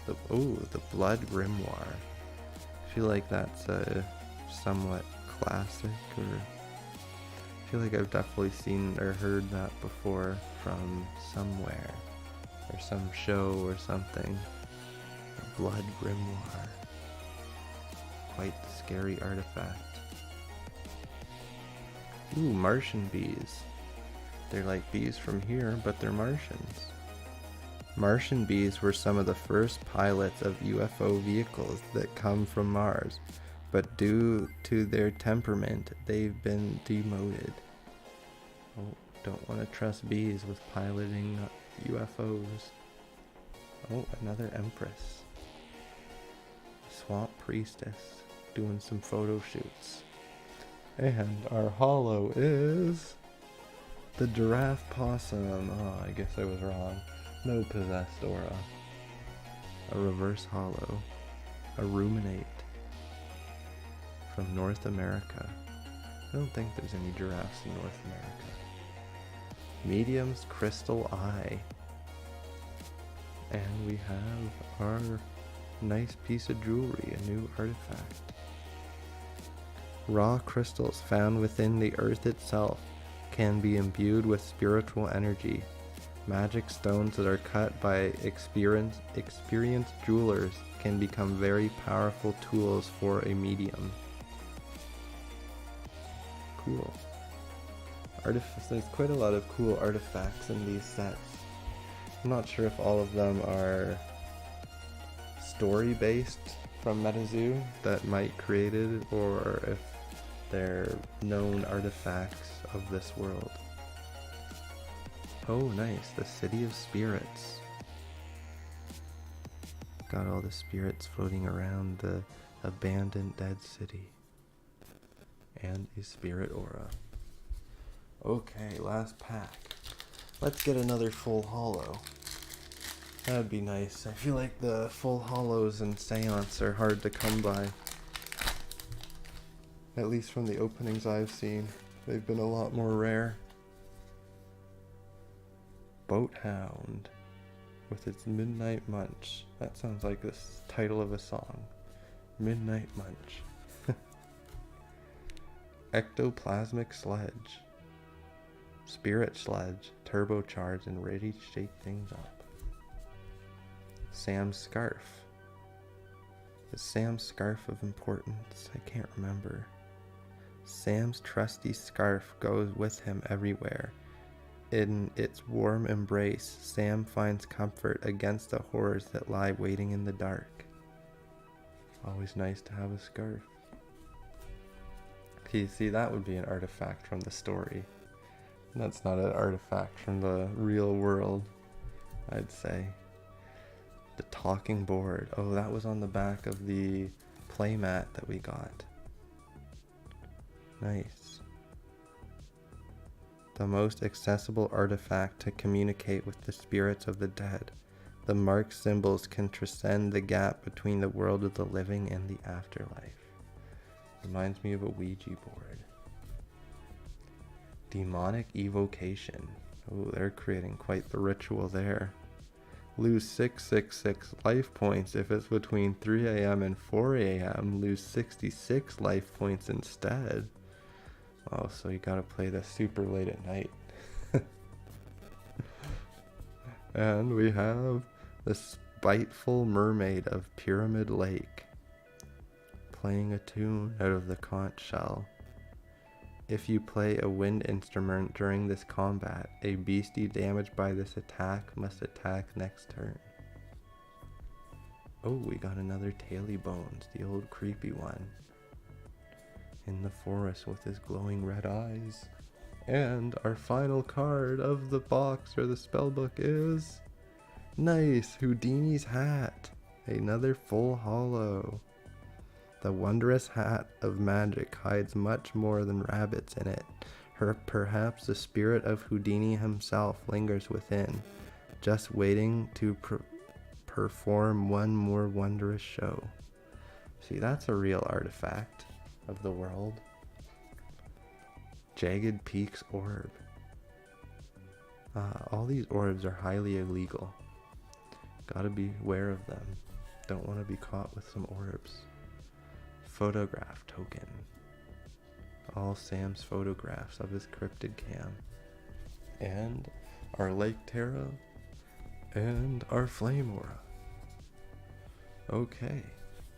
the Blood Grimoire. I feel like that's a somewhat classic, or I feel like I've definitely seen or heard that before from somewhere. or some show or something. A blood grimoire. Quite the scary artifact. Ooh, Martian bees. They're like bees from here, but they're Martians. Martian bees were some of the first pilots of UFO vehicles that come from Mars, but due to their temperament, they've been demoted. Oh, don't want to trust bees with piloting UFOs. Oh, another Empress. Swamp Priestess doing some photo shoots. And our holo is the Giraffe Possum. Oh, I guess I was wrong. No possessed aura. A reverse holo. A ruminate. From North America. I don't think there's any giraffes in North America. Medium's Crystal Eye. And we have our nice piece of jewelry, a new artifact. Raw crystals found within the earth itself can be imbued with spiritual energy. Magic stones that are cut by experienced jewelers can become very powerful tools for a medium. Cool. There's quite a lot of cool artifacts in these sets. I'm not sure if all of them are story-based from MetaZoo that Mike created, or if they're known artifacts of this world. Oh, nice. The City of Spirits. Got all the spirits floating around the abandoned dead city. And a spirit aura. Okay, last pack. Let's get another full holo. That'd be nice. I feel like the full holos in Seance are hard to come by. At least from the openings I've seen. They've been a lot more rare. Boat Hound with its Midnight Munch. That sounds like the title of a song. Midnight Munch. Ectoplasmic Sledge. Spirit Sledge, turbocharged and ready to shake things up. Sam's Scarf. Is Sam's Scarf of importance? I can't remember. Sam's trusty scarf goes with him everywhere. In its warm embrace, Sam finds comfort against the horrors that lie waiting in the dark. Always nice to have a scarf. Okay, see, that would be an artifact from the story. That's not an artifact from the real world, I'd say. The talking board. Oh, that was on the back of the playmat that we got. Nice. The most accessible artifact to communicate with the spirits of the dead. The marked symbols can transcend the gap between the world of the living and the afterlife. Reminds me of a Ouija board. Demonic Evocation. Oh, they're creating quite the ritual there. Lose 666 life points if it's between 3 a.m. and 4 a.m. Lose 66 life points instead. Oh, so you gotta play this super late at night. And we have the Spiteful Mermaid of Pyramid Lake. Playing a tune out of the conch shell. If you play a wind instrument during this combat, a beastie damaged by this attack must attack next turn. Oh, we got another Taily Bones, the old creepy one. In the forest with his glowing red eyes. And our final card of the box or the spellbook is... Nice! Houdini's hat! Another full holo. The wondrous hat of magic hides much more than rabbits in it. Perhaps the spirit of Houdini himself lingers within, just waiting to perform one more wondrous show. See, that's a real artifact of the world. Jagged Peaks Orb. All these orbs are highly illegal. Gotta be aware of them. Don't want to be caught with some orbs. Photograph token. All Sam's photographs of his cryptid cam. And our Lake Terra And our flame aura. Okay,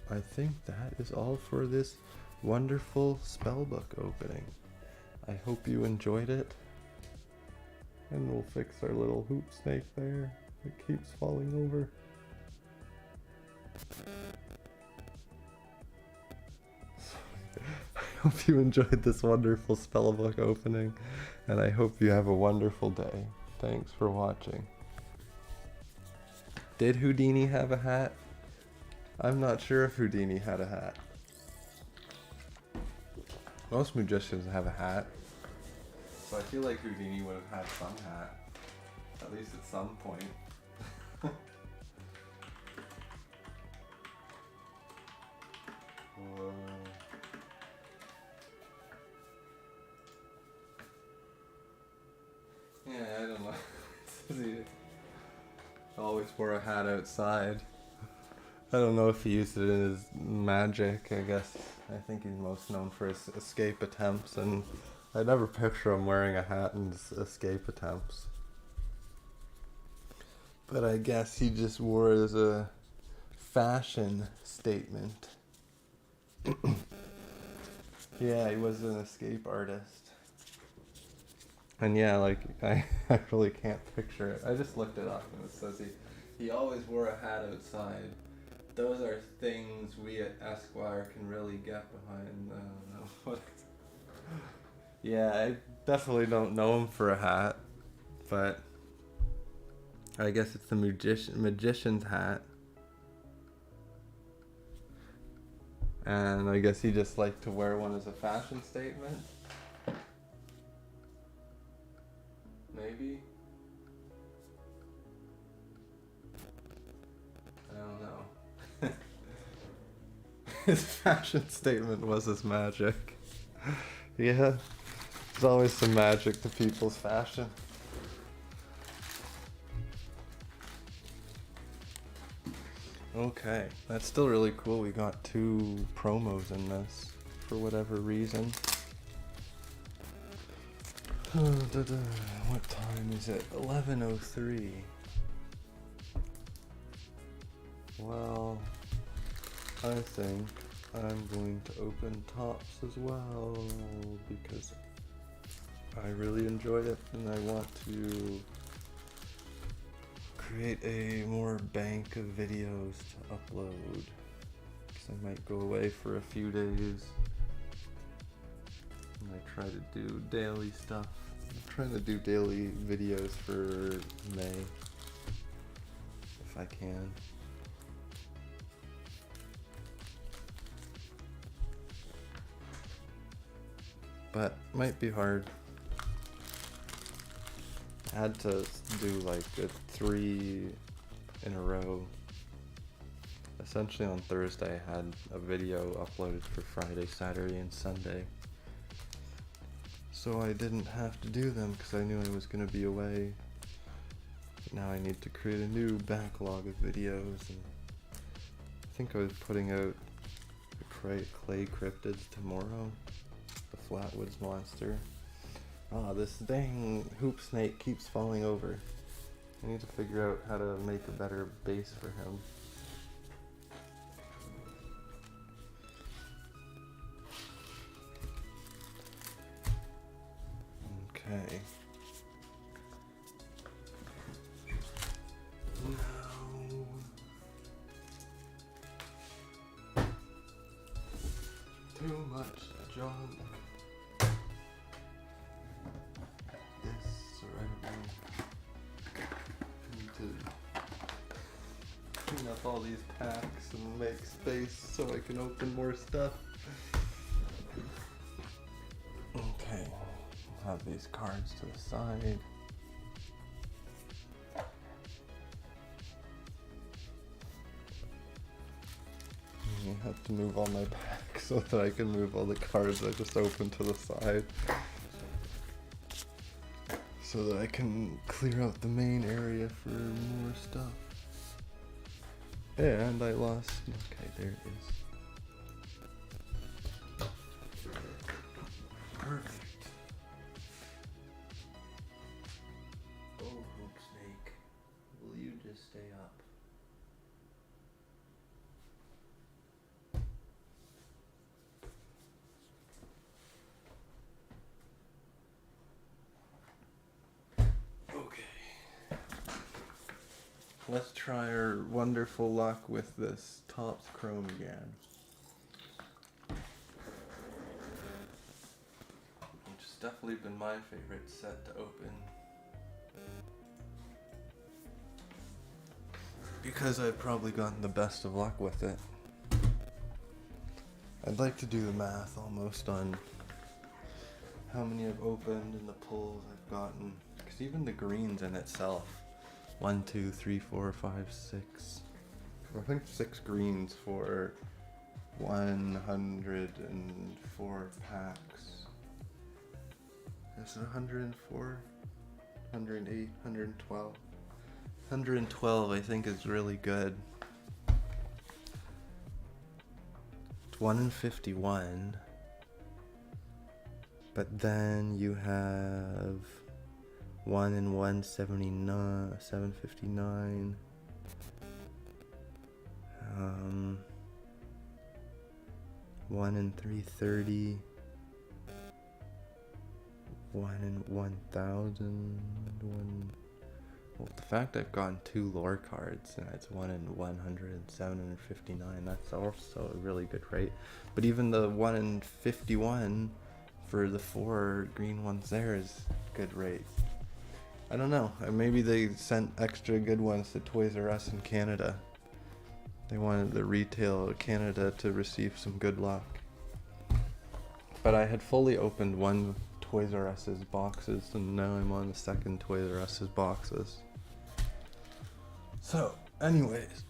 I think that is all for this wonderful spellbook opening. I hope you enjoyed it. And we'll fix our little hoop snake there. It keeps falling over. I hope you enjoyed this wonderful spellbook opening, and I hope you have a wonderful day. Thanks for watching. Did Houdini have a hat? I'm not sure if Houdini had a hat. Most magicians have a hat, so I feel like Houdini would have had some hat, at least at some point. Whoa. Yeah, I don't know. He always wore a hat outside. I don't know if he used it in his magic, I guess. I think he's most known for his escape attempts, and I never picture him wearing a hat in his escape attempts. But I guess he just wore it as a fashion statement. Yeah, he was an escape artist. And yeah, like, I really can't picture it. I just looked it up and it says he always wore a hat outside. Those are things we at Esquire can really get behind. I don't know. Yeah, I definitely don't know him for a hat, but I guess it's the magician's hat. And I guess he just liked to wear one as a fashion statement. Maybe? I don't know. His fashion statement was his magic. Yeah, there's always some magic to people's fashion. Okay, that's still really cool. We got 2 promos in this for whatever reason. What time is it? 11:03. Well, I think I'm going to open tops as well because I really enjoyed it and I want to create a more bank of videos to upload because I might go away for a few days and I try to do daily stuff. I'm trying to do daily videos for May if I can. But might be hard. I had to do like 3 in a row. Essentially on Thursday I had a video uploaded for Friday, Saturday, and Sunday. So I didn't have to do them because I knew I was going to be away. But now I need to create a new backlog of videos, and I think I was putting out the clay cryptids tomorrow. The Flatwoods monster. Ah, this dang hoop snake keeps falling over. I need to figure out how to make a better base for him. Okay. Now, too much junk. This right now. I need to clean up all these packs and make space so I can open more stuff. Okay. Have these cards to the side. I have to move all my packs so that I can move all the cards I just opened to the side. So that I can clear out the main area for more stuff. And I lost. Okay, there it is. Perfect. Oh, hoop snake, will you let's try our wonderful luck with this Topps Chrome again. Which has definitely been my favorite set to open. Because I've probably gotten the best of luck with it. I'd like to do the math almost on how many I've opened and the pulls I've gotten. Because even the greens in itself. 1, 2, 3, 4, 5, 6. I think 6 greens for 104 packs. Is it 104? 108? 112? 112 I think is really good. It's 1 in 51. But then you have 1 in 179, 759. 1 in 330. 1 in 1,000. Well, the fact I've gotten 2 lore cards and it's 1 in 100 and 759, that's also a really good rate. But even the 1 in 51 for the 4 green ones there is good rate. I don't know, maybe they sent extra good ones to Toys R Us in Canada. They wanted the retail Canada to receive some good luck. But I had fully opened one Toys R Us's boxes and now I'm on the second Toys R Us's boxes. So, anyways,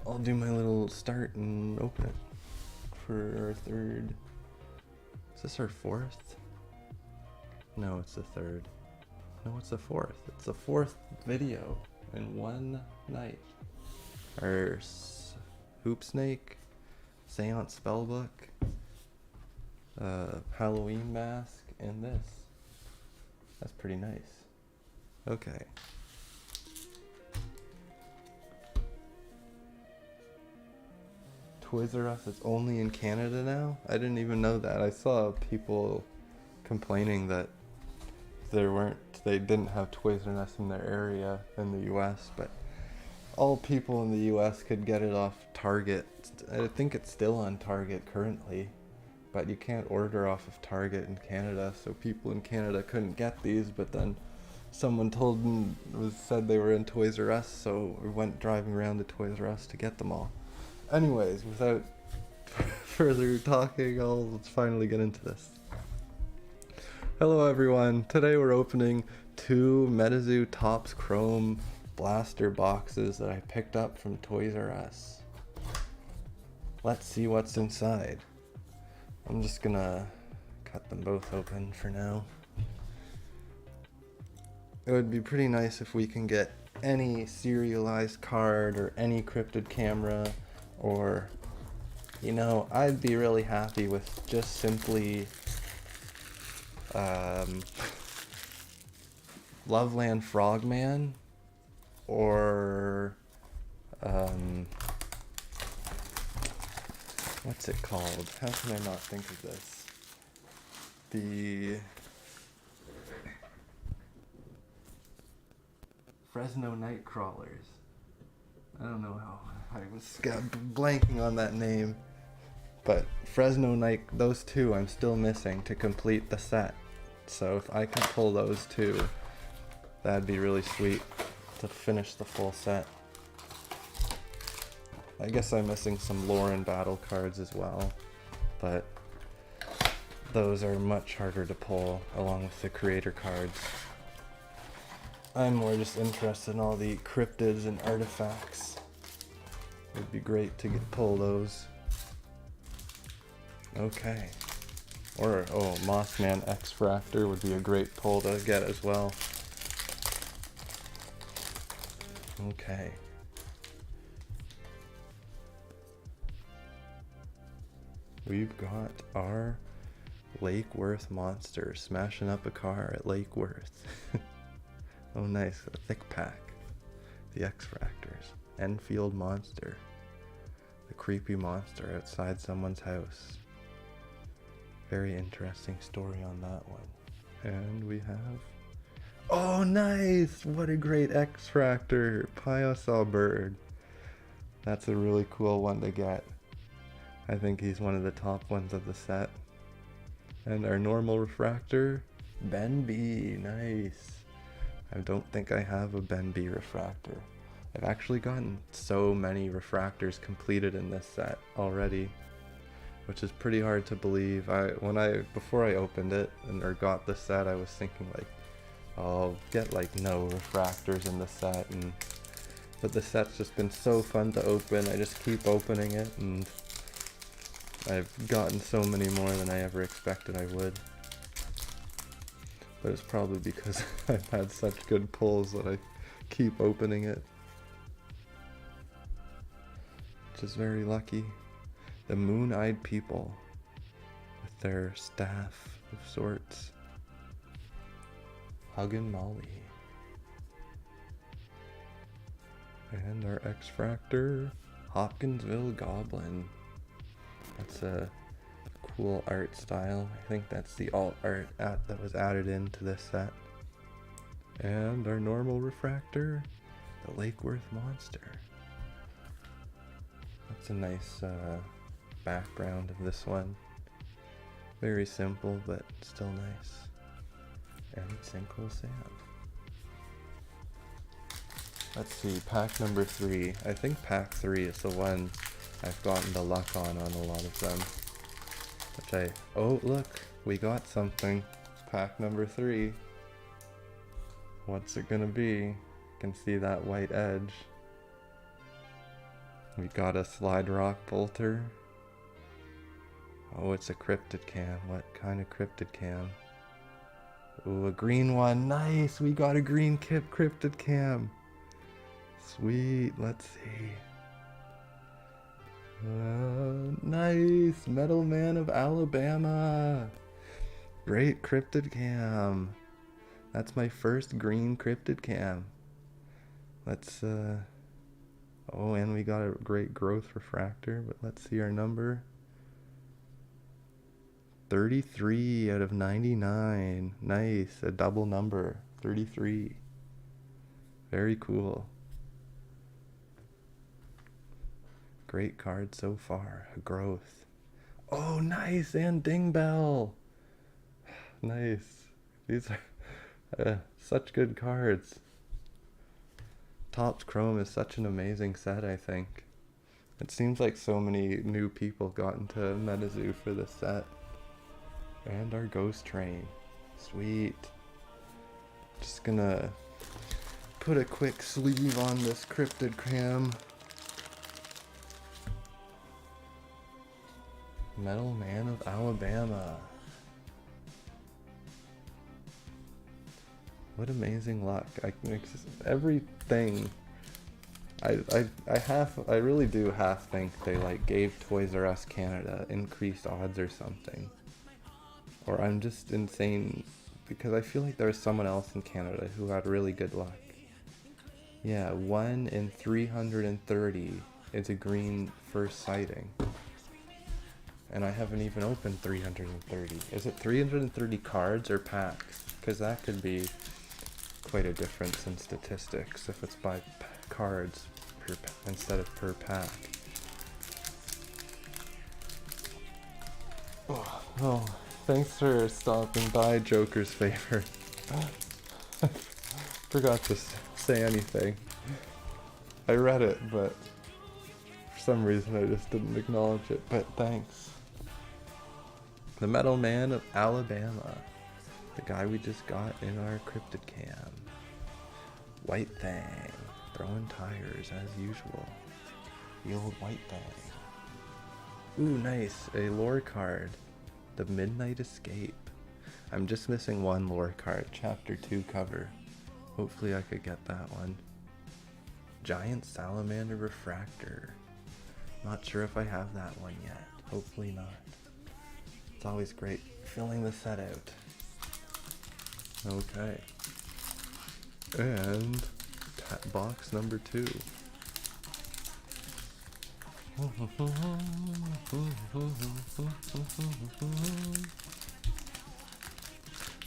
I'll do my little start and open it for our third. Is this our fourth? No, it's the third. No, it's the fourth. It's the 4th video in one night. Our Hoop Snake, Seance Spellbook, Halloween mask, and this. That's pretty nice. Okay. Toys R Us is only in Canada now? I didn't even know that. I saw people complaining that they didn't have Toys R Us in their area in the US, but all people in the US could get it off Target. I think it's still on Target currently, but you can't order off of Target in Canada, so people in Canada couldn't get these, but then someone said they were in Toys R Us, so we went driving around to Toys R Us to get them all. Anyways, without further talking, let's finally get into this. Hello everyone, today we're opening 2 METAZOO Topps Chrome blaster boxes that I picked up from Toys R Us. Let's see what's inside. I'm just gonna cut them both open for now. It would be pretty nice if we can get any serialized card or any cryptid camera, or, you know, I'd be really happy with just simply Loveland Frogman, or what's it called? How can I not think of this? The Fresno Nightcrawlers. I don't know how I was blanking on that name, but those 2 I'm still missing to complete the set. So if I can pull those 2, that'd be really sweet to finish the full set. I guess I'm missing some lore and battle cards as well, but those are much harder to pull along with the creator cards. I'm more just interested in all the cryptids and artifacts. It'd be great to pull those. Okay. Or, Mothman X-Fractor would be a great pull to get as well. Okay. We've got our Lake Worth monster smashing up a car at Lake Worth. Oh nice, a thick pack. The X-Fractors. Enfield monster. The creepy monster outside someone's house. Very interesting story on that one. And we have Oh, nice! What a great X-Fractor! Pyosaur bird. That's a really cool one to get. I think he's one of the top ones of the set. And our normal refractor, Ben B. Nice. I don't think I have a Ben B refractor. I've actually gotten so many refractors completed in this set already, which is pretty hard to believe. Before I opened it or got the set, I was thinking like, I'll get like no refractors in the set, but the set's just been so fun to open. I just keep opening it, and I've gotten so many more than I ever expected I would. But it's probably because I've had such good pulls that I keep opening it, which is very lucky. The Moon-Eyed People with their staff of sorts. Huggin' Molly. And our X-Fractor, Hopkinsville Goblin. That's a cool art style. I think that's the alt art that was added into this set. And our normal refractor, the Lake Worth Monster. That's a nice background of this one. Very simple, but still nice. And Sinkhole Sam. Let's see, pack number 3. I think pack 3 is the one I've gotten the luck on a lot of them. Oh look, we got something. Pack number 3. What's it gonna be? You can see that white edge. We got a Slide Rock Bolter. Oh, it's a Cryptid Cam. What kind of Cryptid Cam? Ooh, a green one. Nice! We got a green Cryptid Cam. Sweet. Let's see. Nice! Metal Man of Alabama. Great Cryptid Cam. That's my first green Cryptid Cam. Let's, oh, and we got a great growth refractor, but let's see our number. 33 out of 99. Nice, a double number. 33. Very cool. Great card so far. A growth. Oh, nice, and Ding Bell. Nice. These are such good cards. Topps Chrome is such an amazing set, I think. It seems like so many new people got into MetaZoo for this set. And our Ghost Train. Sweet. Just gonna put a quick sleeve on this Cryptid Cam. Metal Man of Alabama. What amazing luck. Everything. I really do half think they like gave Toys R Us Canada increased odds or something. Or I'm just insane because I feel like there was someone else in Canada who had really good luck. Yeah, 1 in 330 is a green first sighting. And I haven't even opened 330. Is it 330 cards or packs? Because that could be quite a difference in statistics if it's by cards instead of per pack. Oh, thanks for stopping by, Joker's Favor. Forgot to say anything. I read it, but for some reason I just didn't acknowledge it, but thanks. The Metal Man of Alabama. The guy we just got in our Cryptid Cam. White Thing. Throwing tires as usual. The old White Thing. Ooh, nice. A lore card. The Midnight Escape. I'm just missing one lore card. Chapter 2 cover. Hopefully I could get that one. Giant Salamander Refractor. Not sure if I have that one yet. Hopefully not. It's always great filling the set out. Okay. And box number 2. I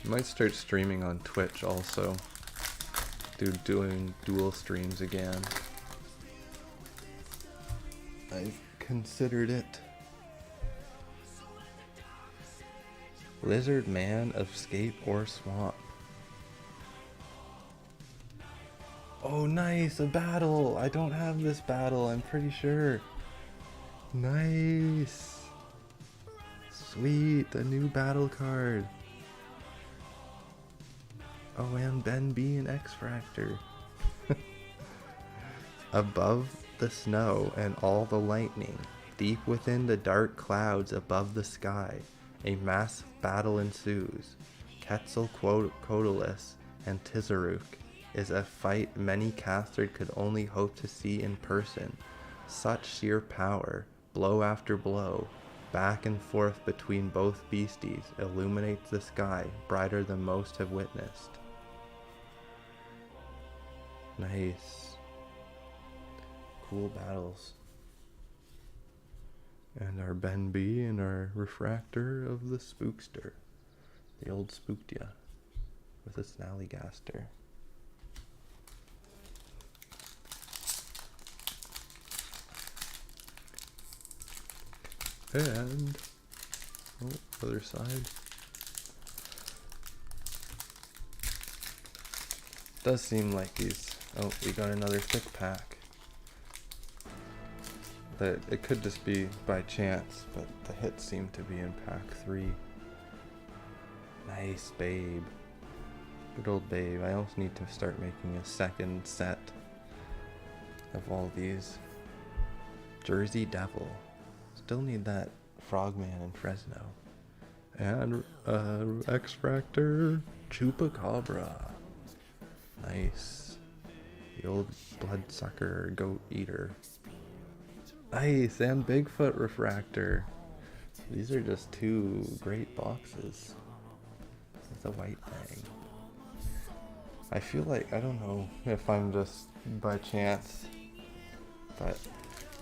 might start streaming on Twitch also. doing dual streams again. I've considered it. Lizard man of scape or swamp. Oh nice, a battle! I don't have this battle, I'm pretty sure. Nice! Sweet, a new battle card. Oh, and Ben B and X-Fractor. Above the snow and all the lightning, deep within the dark clouds above the sky, a massive battle ensues. Quetzalcoatlus and Tizaruk is a fight many casters could only hope to see in person. Such sheer power, blow after blow, back and forth between both beasties, illuminates the sky brighter than most have witnessed. Nice. Cool battles. And our Ben B and our refractor of the Spookster. The old Spooktia with a Snallygaster. And other side. Does seem like these. Oh, we got another thick pack. It could just be by chance, but the hits seem to be in pack 3. Nice, Babe. Good old Babe. I also need to start making a second set of all these. Jersey Devil. Still need that Frogman in Fresno. And X-Fractor Chupacabra. Nice. The old bloodsucker goat eater. Nice, and Bigfoot refractor. These are just 2 great boxes. It's a white thing. I feel like, I don't know if I'm just by chance, but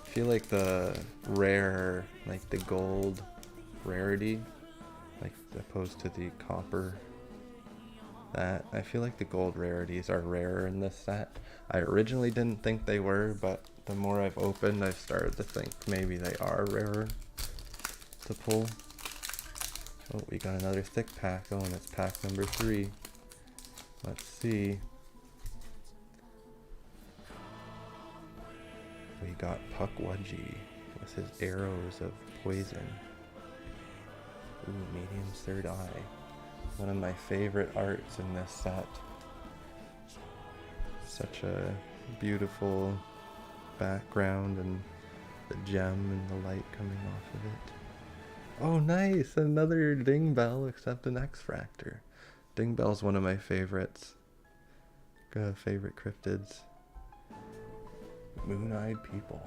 I feel like the rare, like the gold rarity, like opposed to the copper, that I feel like the gold rarities are rarer in this set. I originally didn't think they were, but the more I've opened, I've started to think maybe they are rarer to pull. Oh, we got another thick pack. Oh, and it's pack number 3. Let's see. We got Puckwudgie with his arrows of poison. Ooh, Medium's Third Eye. One of my favorite arts in this set. Such a beautiful background and the gem and the light coming off of it. Oh nice, another Ding Bell except an X-Fractor. Ding Bell's one of my favorites. Favorite cryptids. Moon-Eyed People.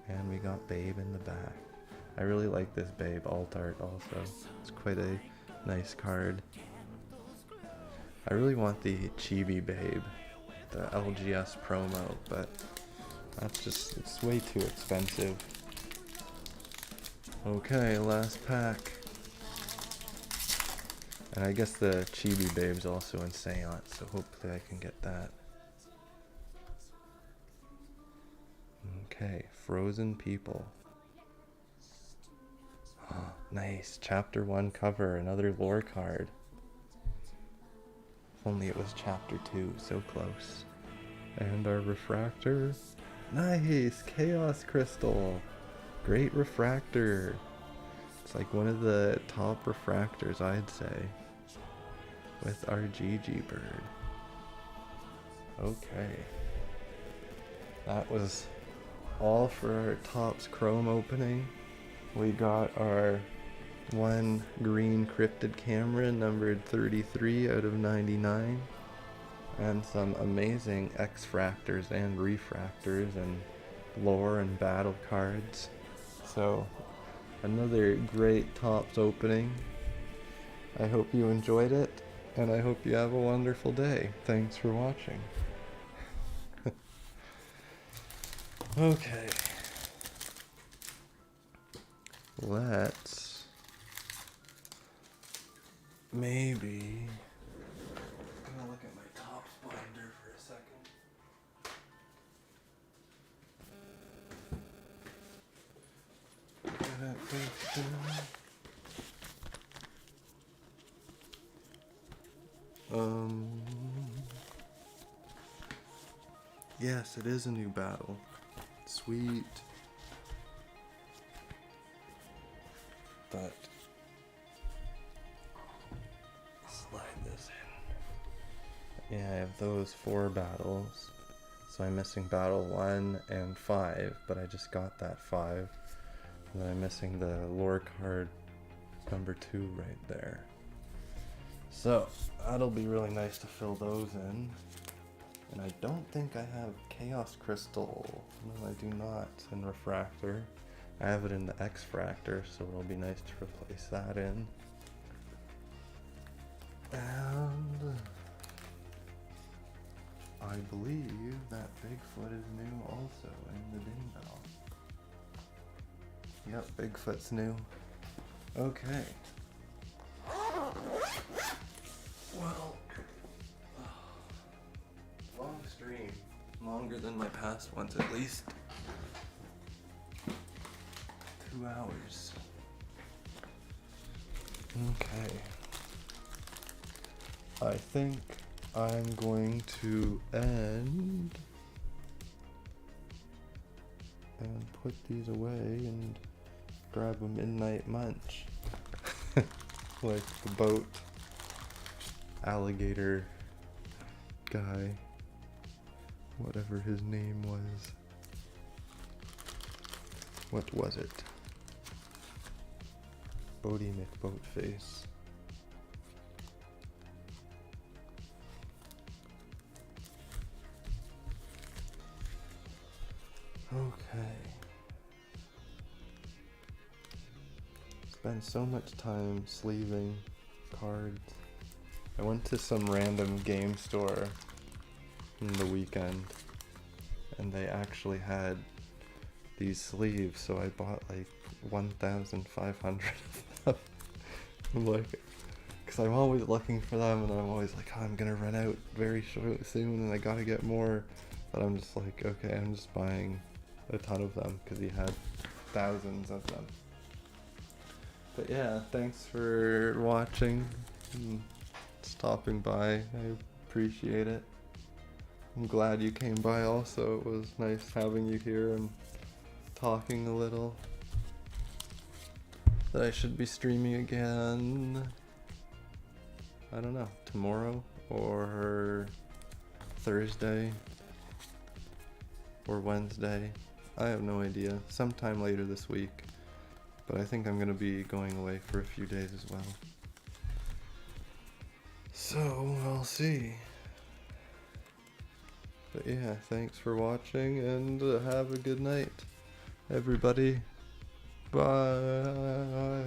And we got Babe in the back. I really like this Babe alt art also. It's quite a nice card. I really want the Chibi Babe, the LGS promo, but that's just, it's way too expensive. Okay, last pack. And I guess the Chibi Babe's also in Seance, so hopefully I can get that. Okay, Frozen People. Oh, nice, Chapter 1 cover, another lore card. If only it was Chapter 2, so close. And our refractor. Nice, Chaos Crystal. Great refractor. It's like one of the top refractors, I'd say. With our GG bird. Okay. That was all for our Topps Chrome opening. We got our one green cryptid camera numbered 33 out of 99. And some amazing X-Fractors and refractors and lore and battle cards. So, another great Topps opening. I hope you enjoyed it, and I hope you have a wonderful day. Thanks for watching. Okay. Let's maybe... I'm gonna look at my top. Yes, it is a new battle. Sweet. But slide this in. Yeah, I have those 4 battles. So I'm missing battle 1 and 5, but I just got that 5. And then I'm missing the lore card number 2 right there. So that'll be really nice to fill those in. And I don't think I have Chaos Crystal. No, I do not in Refractor. I have it in the X-Fractor, so it'll be nice to replace that in. And I believe that Bigfoot is new also in the Ding-Bell. Yep, Bigfoot's new. Okay. Well, long stream. Longer than my past ones at least. 2 hours. Okay. I think I'm going to end and put these away and grab a midnight munch. Like the boat alligator guy, whatever his name was. What was it? Bodie McBoatface. Okay. Spent so much time sleeving cards. I went to some random game store in the weekend and they actually had these sleeves, so I bought like 1,500 of them. I'm like, because I'm always looking for them and I'm always like, oh, I'm gonna run out very soon and I gotta get more. But I'm just like, okay, I'm just buying a ton of them because he had thousands of them. But yeah, thanks for watching and stopping by. I appreciate it. I'm glad you came by also. It was nice having you here and talking a little. That I should be streaming again, I don't know, tomorrow or Thursday or Wednesday. I have no idea. Sometime later this week. But I think I'm going to be going away for a few days as well. So, I'll see. But yeah, thanks for watching and have a good night, everybody. Bye.